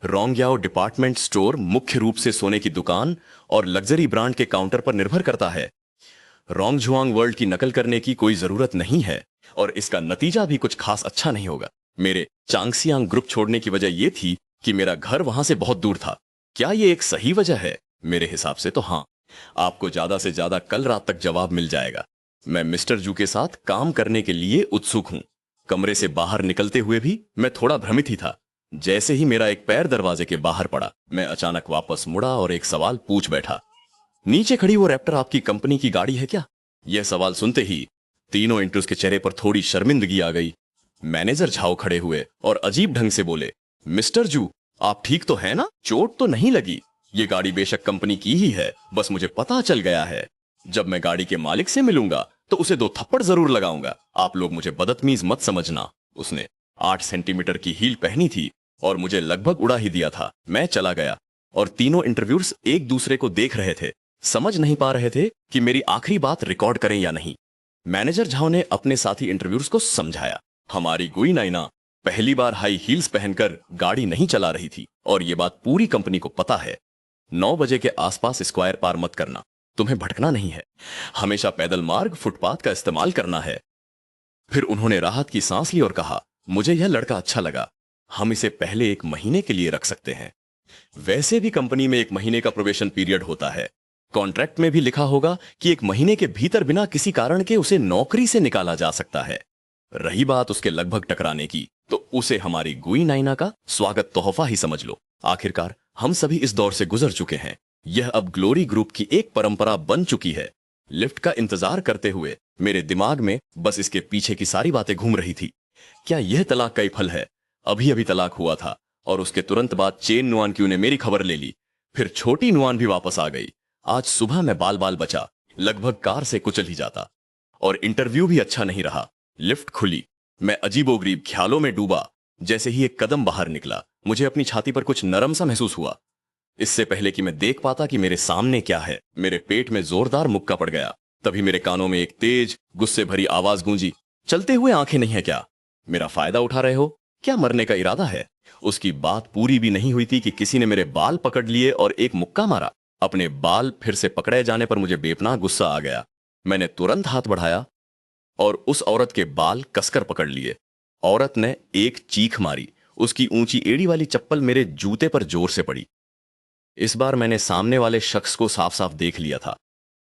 रोंगयाओ डिपार्टमेंट स्टोर मुख्य रूप से सोने की दुकान और लग्जरी ब्रांड के काउंटर पर निर्भर करता है। रोंगजुआंग वर्ल्ड की नकल करने की कोई जरूरत नहीं है और इसका नतीजा भी कुछ खास अच्छा नहीं होगा। मेरे चांगसियांग ग्रुप छोड़ने की वजह यह थी कि मेरा घर वहां से बहुत दूर था। क्या यह एक सही वजह है? मेरे हिसाब से तो हां। आपको ज्यादा से ज्यादा कल रात तक जवाब मिल जाएगा। मैं मिस्टर जू के साथ काम करने के लिए उत्सुक हूं। कमरे से बाहर निकलते हुए भी मैं थोड़ा भ्रमित ही था। जैसे ही मेरा एक पैर दरवाजे के बाहर पड़ा, मैं अचानक वापस मुड़ा और एक सवाल पूछ बैठा। नीचे खड़ी वो रैप्टर आपकी कंपनी की गाड़ी है क्या? यह सवाल सुनते ही तीनों इंट्रूस के चेहरे पर थोड़ी शर्मिंदगी आ गई। मैनेजर झाओ खड़े हुए और अजीब ढंग से बोले, मिस्टर जू, आप ठीक तो है ना? चोट तो नहीं लगी? ये गाड़ी बेशक कंपनी की ही है, बस मुझे पता चल गया है। जब मैं गाड़ी के मालिक से मिलूंगा तो उसे 2 थप्पड़ जरूर लगाऊंगा। आप लोग मुझे बदतमीज मत समझना। उसने 8 सेंटीमीटर की हील पहनी थी और मुझे लगभग उड़ा ही दिया था। मैं चला गया और तीनों इंटरव्यूअर्स एक दूसरे को देख रहे थे, समझ नहीं पा रहे थे कि मेरी आखिरी बात रिकॉर्ड करें या नहीं। मैनेजर झाओ ने अपने साथी इंटरव्यूअर्स को समझाया, हमारी गुई नाइना पहली बार हाई हील्स पहनकर गाड़ी नहीं चला रही थी और यह बात पूरी कंपनी को पता है। 9 बजे के आसपास स्क्वायर पार मत करना, तुम्हें भटकना नहीं है। हमेशा पैदल मार्ग, फुटपाथ का इस्तेमाल करना है। फिर उन्होंने राहत की सांस ली और कहा, मुझे यह लड़का अच्छा लगा, हम इसे पहले 1 महीने के लिए रख सकते हैं। वैसे भी कंपनी में 1 महीने का प्रोबेशन पीरियड होता है। कॉन्ट्रैक्ट में भी लिखा होगा कि 1 महीने के भीतर बिना किसी कारण के उसे नौकरी से निकाला जा सकता है। रही बात उसके लगभग टकराने की, तो उसे हमारी गुई नाइना का स्वागत तोहफा ही समझ लो। आखिरकार हम सभी इस दौर से गुजर चुके हैं। यह अब ग्लोरी ग्रुप की एक परंपरा बन चुकी है। लिफ्ट का इंतजार करते हुए मेरे दिमाग में बस इसके पीछे की सारी बातें घूम रही थी। क्या यह तलाक का ही फल है? अभी अभी तलाक हुआ था और उसके तुरंत बाद चेन नुआन क्यू ने मेरी खबर ले ली। फिर छोटी नुआन भी वापस आ गई। आज सुबह मैं बाल बाल बचा, लगभग कार से कुचल ही जाता। और इंटरव्यू भी अच्छा नहीं रहा। लिफ्ट खुली, मैं अजीबोगरीब ख्यालों में डूबा। जैसे ही एक कदम बाहर निकला, मुझे अपनी छाती पर कुछ नरम सा महसूस हुआ। इससे पहले कि मैं देख पाता कि मेरे सामने क्या है, मेरे पेट में जोरदार मुक्का पड़ गया। तभी मेरे कानों में एक तेज, गुस्से भरी आवाज गूंजी, चलते हुए आंखें नहीं है क्या? मेरा फायदा उठा रहे हो? क्या मरने का इरादा है? उसकी बात पूरी भी नहीं हुई थी कि किसी ने मेरे बाल पकड़ लिए और एक मुक्का मारा। अपने बाल फिर से पकड़े जाने पर मुझे बेपनाह गुस्सा आ गया। मैंने तुरंत हाथ बढ़ाया और उस औरत के बाल कसकर पकड़ लिए। औरत ने एक चीख मारी। उसकी ऊंची एड़ी वाली चप्पल मेरे जूते पर जोर से पड़ी। इस बार मैंने सामने वाले शख्स को साफ साफ देख लिया था।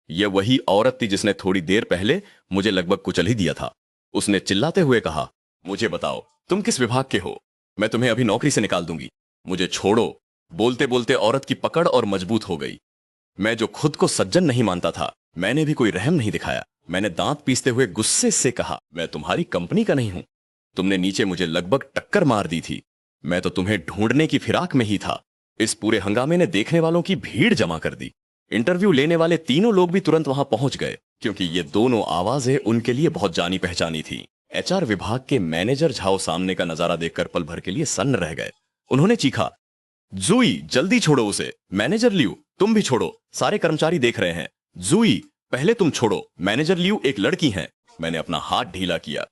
यह वही औरत थी जिसने थोड़ी देर पहले मुझे लगभग कुचल ही दिया था। उसने चिल्लाते हुए कहा, मुझे बताओ तुम किस विभाग के हो? मैं तुम्हें अभी नौकरी से निकाल दूंगी। मुझे छोड़ो। बोलते बोलते औरत की पकड़ और मजबूत हो गई। मैं जो खुद को सज्जन नहीं मानता था, मैंने भी कोई रहम नहीं दिखाया। मैंने दांत पीसते हुए गुस्से से कहा, मैं तुम्हारी कंपनी का नहीं हूं। तुमने नीचे मुझे लगभग टक्कर मार दी थी। मैं तो तुम्हें ढूंढने की फिराक में ही था। इस पूरे हंगामे ने देखने वालों की भीड़ जमा कर दी। इंटरव्यू लेने वाले तीनों लोग भी तुरंत वहां पहुंच गए, क्योंकि ये दोनों आवाजें उनके लिए बहुत जानी पहचानी थी। एचआर विभाग के मैनेजर झाओ सामने का नजारा देखकर पल भर के लिए सन्न रह गए। उन्होंने चीखा, जूई जल्दी छोड़ो उसे। मैनेजर लियू तुम भी छोड़ो, सारे कर्मचारी देख रहे हैं। जूई पहले तुम छोड़ो, मैनेजर लियू एक लड़की है। मैंने अपना हाथ ढीला किया,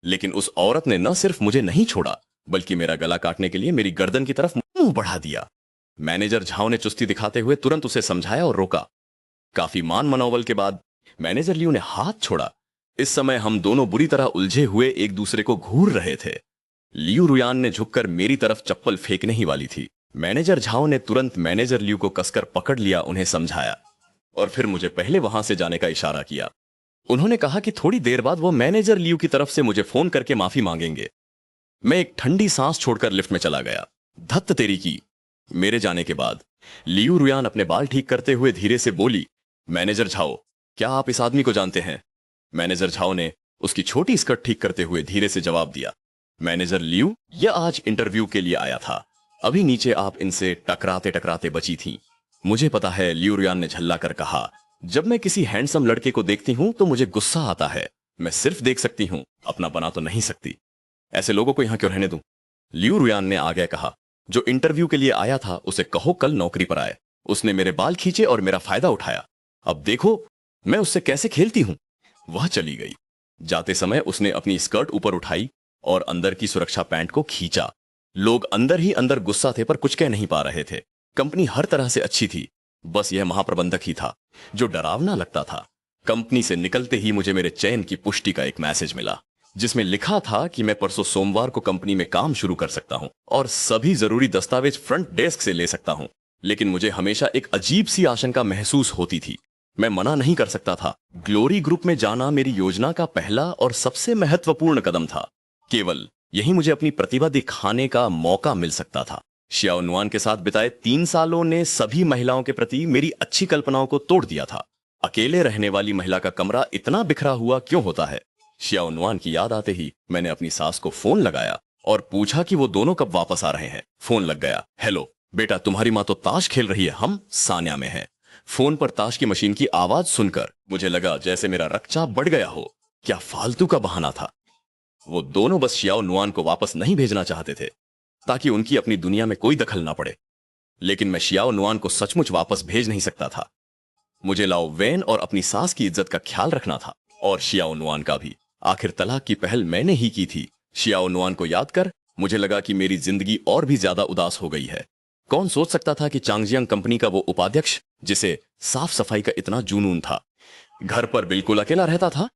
लेकिन उस औरत ने न सिर्फ मुझे नहीं छोड़ा, बल्कि मेरा गला काटने के लिए मेरी गर्दन की तरफ मुंह बढ़ा दिया। मैनेजर झाओ ने चुस्ती दिखाते हुए तुरंत उसे समझाया और रोका। काफी मान मनोबल के बाद मैनेजर लियू ने हाथ छोड़ा। इस समय हम दोनों बुरी तरह उलझे हुए एक दूसरे को घूर रहे थे। लियू रुयान ने झुककर मेरी तरफ चप्पल फेंकने ही वाली थी। मैनेजर झाओ ने तुरंत मैनेजर लियू को कसकर पकड़ लिया, उन्हें समझाया और फिर मुझे पहले वहां से जाने का इशारा किया। उन्होंने कहा कि थोड़ी देर बाद वो मैनेजर लियू की तरफ से मुझे फोन करके माफी मांगेंगे। मैं एक ठंडी सांस छोड़कर लिफ्ट में चला गया। धत्त तेरी की। मेरे जाने के बाद लियू रुयान अपने बाल ठीक करते हुए धीरे से बोली, मैनेजर झाओ क्या आप इस आदमी को जानते हैं? मैनेजर झाओ ने उसकी छोटी स्कर्ट ठीक करते हुए धीरे से जवाब दिया, मैनेजर लियू, यह आज इंटरव्यू के लिए आया था। अभी नीचे आप इनसे टकराते टकराते बची थी। मुझे पता है, लियू रुयान ने झल्ला कर कहा। जब मैं किसी हैंडसम लड़के को देखती हूं तो मुझे गुस्सा आता है। मैं सिर्फ देख सकती हूं, अपना बना तो नहीं सकती। ऐसे लोगों को यहां क्यों रहने दूं? लियू रुयान ने आगे कहा। जो इंटरव्यू के लिए आया था उसे कहो कल नौकरी पर आए। उसने मेरे बाल खींचे और मेरा फायदा उठाया। अब देखो मैं उससे कैसे खेलती हूं। वह चली गई। जाते समय उसने अपनी स्कर्ट ऊपर उठाई और अंदर की सुरक्षा पैंट को खींचा। लोग अंदर ही अंदर गुस्सा थे पर कुछ कह नहीं पा रहे थे। कंपनी हर तरह से अच्छी थी, बस यह महाप्रबंधक ही था जो डरावना लगता था। कंपनी से निकलते ही मुझे मेरे चयन की पुष्टि का एक मैसेज मिला, जिसमें लिखा था कि मैं परसों सोमवार को कंपनी में काम शुरू कर सकता हूं और सभी जरूरी दस्तावेज फ्रंट डेस्क से ले सकता हूं। लेकिन मुझे हमेशा एक अजीब सी आशंका महसूस होती थी। मैं मना नहीं कर सकता था। ग्लोरी ग्रुप में जाना मेरी योजना का पहला और सबसे महत्वपूर्ण कदम था। केवल यही मुझे अपनी प्रतिभा दिखाने का मौका मिल सकता था। शियाओ नुआन के साथ बिताए 3 सालों ने सभी महिलाओं के प्रति मेरी अच्छी कल्पनाओं को तोड़ दिया था। अकेले रहने वाली महिला का कमरा इतना बिखरा हुआ क्यों होता है? शियाओ नुआन की याद आते ही मैंने अपनी सास को फोन लगाया और पूछा कि वो दोनों कब वापस आ रहे हैं। फोन लग गया। हेलो बेटा, तुम्हारी माँ तो ताश खेल रही है, हम सान्या में हैं। फोन पर ताश की मशीन की आवाज सुनकर मुझे लगा जैसे मेरा रक्तचाप बढ़ गया हो। क्या फालतू का बहाना था। वो दोनों बस शियाओ नुआन को वापस नहीं भेजना चाहते थे ताकि उनकी अपनी दुनिया में कोई दखल ना पड़े। लेकिन मैं शियाओ नुआन को सचमुच वापस भेज नहीं सकता था। मुझे लाओ वैन और अपनी सास की इज्जत का ख्याल रखना था, और शियाओ नुआन का भी। आखिर तलाक की पहल मैंने ही की थी। शियाओ नुआन को याद कर मुझे लगा कि मेरी जिंदगी और भी ज्यादा उदास हो गई है। कौन सोच सकता था कि चांगजियांग कंपनी का वो उपाध्यक्ष, जिसे साफ सफाई का इतना जुनून था, घर पर बिल्कुल अकेला रहता था।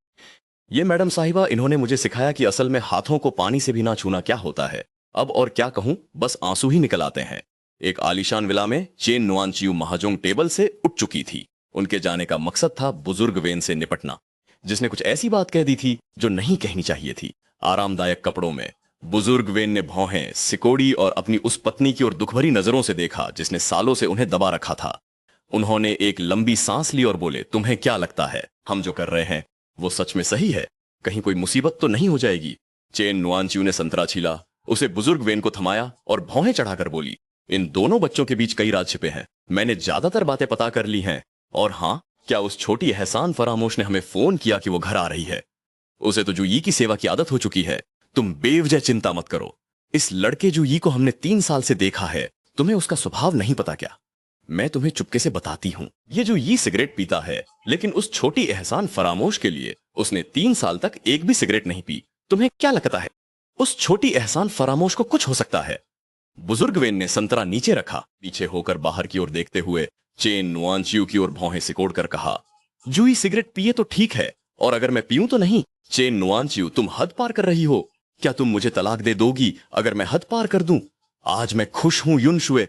ये मैडम साहिबा, इन्होंने मुझे सिखाया कि असल में हाथों को पानी से भी ना छूना क्या होता है। अब और क्या कहूं, बस आंसू ही निकल आते हैं। एक आलीशान विला में चेन नुआनचियू महाजोंग टेबल से उठ चुकी थी। उनके जाने का मकसद था बुजुर्ग वेन से निपटना, जिसने कुछ ऐसी बात कह दी थी जो नहीं कहनी चाहिए थी। आरामदायक कपड़ों में बुजुर्ग वेन ने भौहें सिकोड़ी और अपनी उस पत्नी की ओर दुखभरी नजरों से देखा जिसने सालों से उन्हें दबा रखा था। उन्होंने एक लंबी सांस ली और बोले, तुम्हें क्या लगता है हम जो कर रहे हैं वो सच में सही है? कहीं कोई मुसीबत तो नहीं हो जाएगी? चेन नुआनचियू ने संतरा छीला, उसे बुजुर्ग वेन को थमाया और भौहें चढ़ाकर बोली, इन दोनों बच्चों के बीच कई राज छिपे हैं। मैंने ज्यादातर बातें पता कर ली हैं। और हाँ, क्या उस छोटी एहसान फरामोश ने हमें फोन किया कि वो घर आ रही है? उसे तो जूयी की सेवा की आदत हो चुकी है। तुम बेवजह चिंता मत करो। इस लड़के जूयी को हमने 3 साल से देखा है। तुम्हें उसका स्वभाव नहीं पता क्या? मैं तुम्हें चुपके से बताती हूं। ये जूयी सिगरेट पीता है, लेकिन उस छोटी एहसान फरामोश के लिए उसने 3 साल तक एक भी सिगरेट नहीं पी। तुम्हें क्या लगता है उस छोटी एहसान फरामोश को कुछ हो सकता है? बुजुर्ग वेन ने संतरा नीचे रखा, पीछे होकर बाहर की ओर देखते हुए चेन नुआनचियू की ओर भौहें सिकोड़ कर कहा, जूई सिगरेट पिए तो ठीक है, और अगर मैं पीऊं तो नहीं। चेन नुआनचियू, तुम हद पार कर रही हो। क्या तुम मुझे तलाक दे दोगी अगर मैं हद पार कर दूं? आज मैं खुश हूं युन शुए।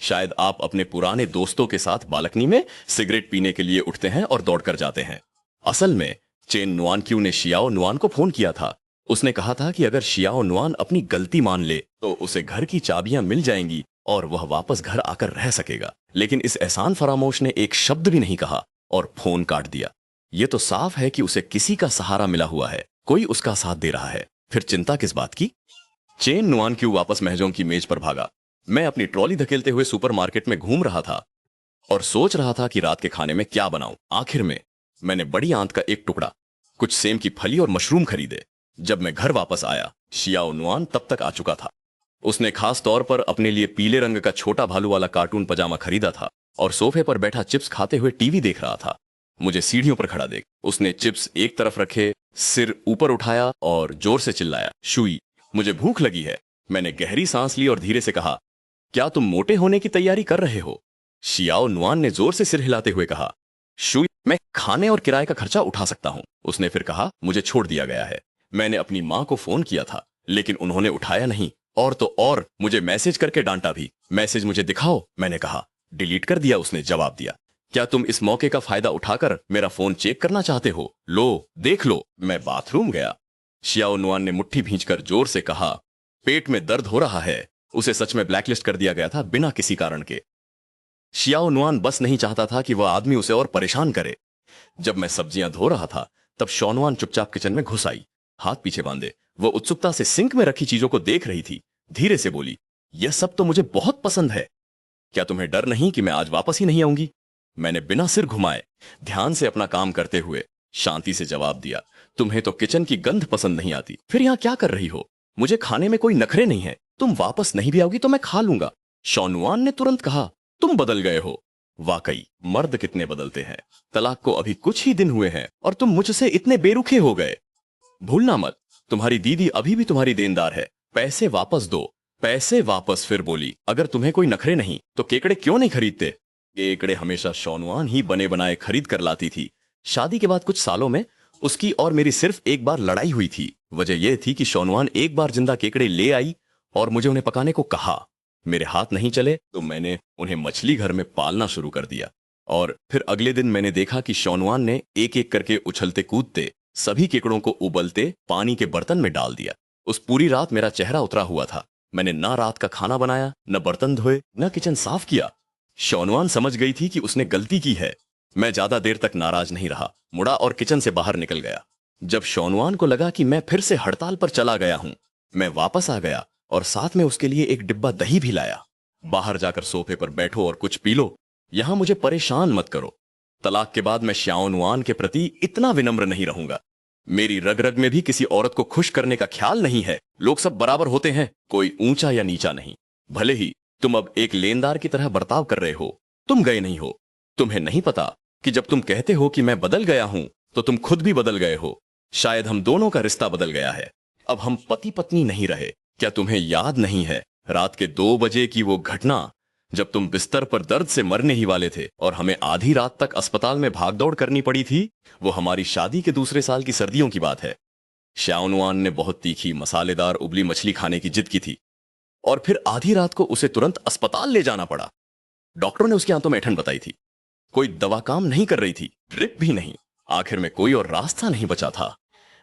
शायद आप अपने पुराने दोस्तों के साथ बालकनी में सिगरेट पीने के लिए उठते हैं और दौड़कर जाते हैं। असल में चेन नुआनक्यू ने शियाओ नुआन को फोन किया था। उसने कहा था कि अगर शियाओ नुआन अपनी गलती मान ले तो उसे घर की चाबियां मिल जाएंगी और वह वापस घर आकर रह सकेगा। लेकिन इस एहसान फरामोश ने एक शब्द भी नहीं कहा और फोन काट दिया। यह तो साफ है कि उसे किसी का सहारा मिला हुआ है, कोई उसका साथ दे रहा है। फिर चिंता किस बात की? चेन नुआनक्यू वापस महजों की मेज पर भागा। मैं अपनी ट्रॉली धकेलते हुए सुपरमार्केट में घूम रहा था और सोच रहा था कि रात के खाने में क्या बनाऊं। आखिर में मैंने बड़ी आंत का एक टुकड़ा, कुछ सेम की फली और मशरूम खरीदे। जब मैं घर वापस आया, शियाओ नुआन तब तक आ चुका था। उसने खास तौर पर अपने लिए पीले रंग का छोटा भालू वाला कार्टून पजामा खरीदा था और सोफे पर बैठा चिप्स खाते हुए टीवी देख रहा था। मुझे सीढ़ियों पर खड़ा देख उसने चिप्स एक तरफ रखे, सिर ऊपर उठाया और जोर से चिल्लाया, शुई, मुझे भूख लगी है। मैंने गहरी सांस ली और धीरे से कहा, क्या तुम मोटे होने की तैयारी कर रहे हो? शियाओ नुआन ने जोर से सिर हिलाते हुए कहा, शुई, मैं खाने और किराए का खर्चा उठा सकता हूं। उसने फिर कहा, मुझे छोड़ दिया गया है। मैंने अपनी मां को फोन किया था, लेकिन उन्होंने उठाया नहीं, और तो और मुझे मैसेज करके डांटा भी। मैसेज मुझे दिखाओ, मैंने कहा। डिलीट कर दिया, उसने जवाब दिया। क्या तुम इस मौके का फायदा उठाकर मेरा फोन चेक करना चाहते हो? लो, देख लो। मैं बाथरूम गया। शियाओ नुआन ने मुट्ठी भींचकर जोर से कहा, पेट में दर्द हो रहा है। उसे सच में ब्लैकलिस्ट कर दिया गया था बिना किसी कारण के। शियाओ नुआन बस नहीं चाहता था कि वह आदमी उसे और परेशान करे। जब मैं सब्जियां धो रहा था तब शॉनवान चुपचाप किचन में घुस आई, हाथ पीछे बांधे। वो उत्सुकता से सिंक में रखी चीजों को देख रही थी। धीरे से बोली, यह सब तो मुझे बहुत पसंद है। क्या तुम्हें डर नहीं कि मैं आज वापस ही नहीं आऊंगी? मैंने बिना सिर घुमाए, ध्यान से अपना काम करते हुए शांति से जवाब दिया, तुम्हें तो किचन की गंध पसंद नहीं आती, फिर यहां क्या कर रही हो? मुझे खाने में कोई नखरे नहीं है। तुम वापस नहीं भी आओगी तो मैं खा लूंगा। शॉनवान ने तुरंत कहा, तुम बदल गए हो। वाकई मर्द कितने बदलते हैं। तलाक को अभी कुछ ही दिन हुए हैं और तुम मुझसे इतने बेरुखे हो गए। भूलना मत, तुम्हारी दीदी अभी भी तुम्हारी देनदार है। पैसे वापस दो। पैसे वापस। फिर बोली, अगर तुम्हें कोई नखरे नहीं तो केकड़े क्यों नहीं खरीदते? केकड़े हमेशा शॉनवान ही बने बनाए खरीद कर लाती थी। शादी के बाद कुछ सालों में उसकी और मेरी सिर्फ एक बार लड़ाई हुई थी। वजह यह थी कि शॉनवान एक बार जिंदा केकड़े ले आई और मुझे उन्हें पकाने को कहा। मेरे हाथ नहीं चले तो मैंने उन्हें मछली घर में पालना शुरू कर दिया। और फिर अगले दिन मैंने देखा कि शॉनवान ने एक एक करके उछलते कूदते सभी केकड़ों को उबलते पानी के बर्तन में डाल दिया। उस पूरी रात मेरा चेहरा उतरा हुआ था। मैंने ना रात का खाना बनाया, न बर्तन धोए, न किचन साफ किया। शॉनवान समझ गई थी कि उसने गलती की है। मैं ज्यादा देर तक नाराज नहीं रहा, मुड़ा और किचन से बाहर निकल गया। जब शॉनवान को लगा कि मैं फिर से हड़ताल पर चला गया हूं, मैं वापस आ गया और साथ में उसके लिए एक डिब्बा दही भी लाया। बाहर जाकर सोफे पर बैठो और कुछ पी लो, यहां मुझे परेशान मत करो। तलाक के बाद मैं शाओनवान के प्रति इतना विनम्र नहीं रहूंगा। मेरी रग रग में भी किसी औरत को खुश करने का ख्याल नहीं है। लोग सब बराबर होते हैं, कोई ऊंचा या नीचा नहीं। भले ही तुम अब एक लेनदार की तरह बर्ताव कर रहे हो, तुम गए नहीं हो। तुम्हें नहीं पता कि जब तुम कहते हो कि मैं बदल गया हूं तो तुम खुद भी बदल गए हो। शायद हम दोनों का रिश्ता बदल गया है। अब हम पति पत्नी नहीं रहे। क्या तुम्हें याद नहीं है रात के 2 बजे की वो घटना, जब तुम बिस्तर पर दर्द से मरने ही वाले थे और हमें आधी रात तक अस्पताल में भागदौड़ करनी पड़ी थी? वो हमारी शादी के दूसरे साल की सर्दियों की बात है। शाओनवान ने बहुत तीखी मसालेदार उबली मछली खाने की जिद की थी और फिर आधी रात को उसे तुरंत अस्पताल ले जाना पड़ा। डॉक्टरों ने उसकी आंतों में ऐंठन बताई थी। कोई दवा काम नहीं कर रही थी, ड्रिप भी नहीं। आखिर में कोई और रास्ता नहीं बचा था।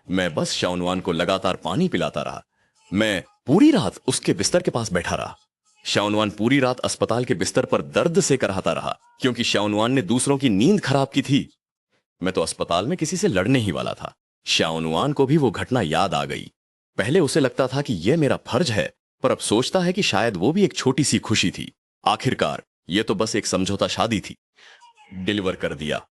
मैं बस शाओनवान को लगातार पानी पिलाता रहा। मैं पूरी रात उसके बिस्तर के पास बैठा रहा। शाओनवान पूरी रात अस्पताल के बिस्तर पर दर्द से कराहता रहा क्योंकि शाओनवान ने दूसरों की नींद खराब की थी। मैं तो अस्पताल में किसी से लड़ने ही वाला था। शाओनवान को भी वो घटना याद आ गई। पहले उसे लगता था कि यह मेरा फर्ज है, पर अब सोचता है कि शायद वो भी एक छोटी सी खुशी थी। आखिरकार ये तो बस एक समझौता शादी थी। डिलीवर कर दिया।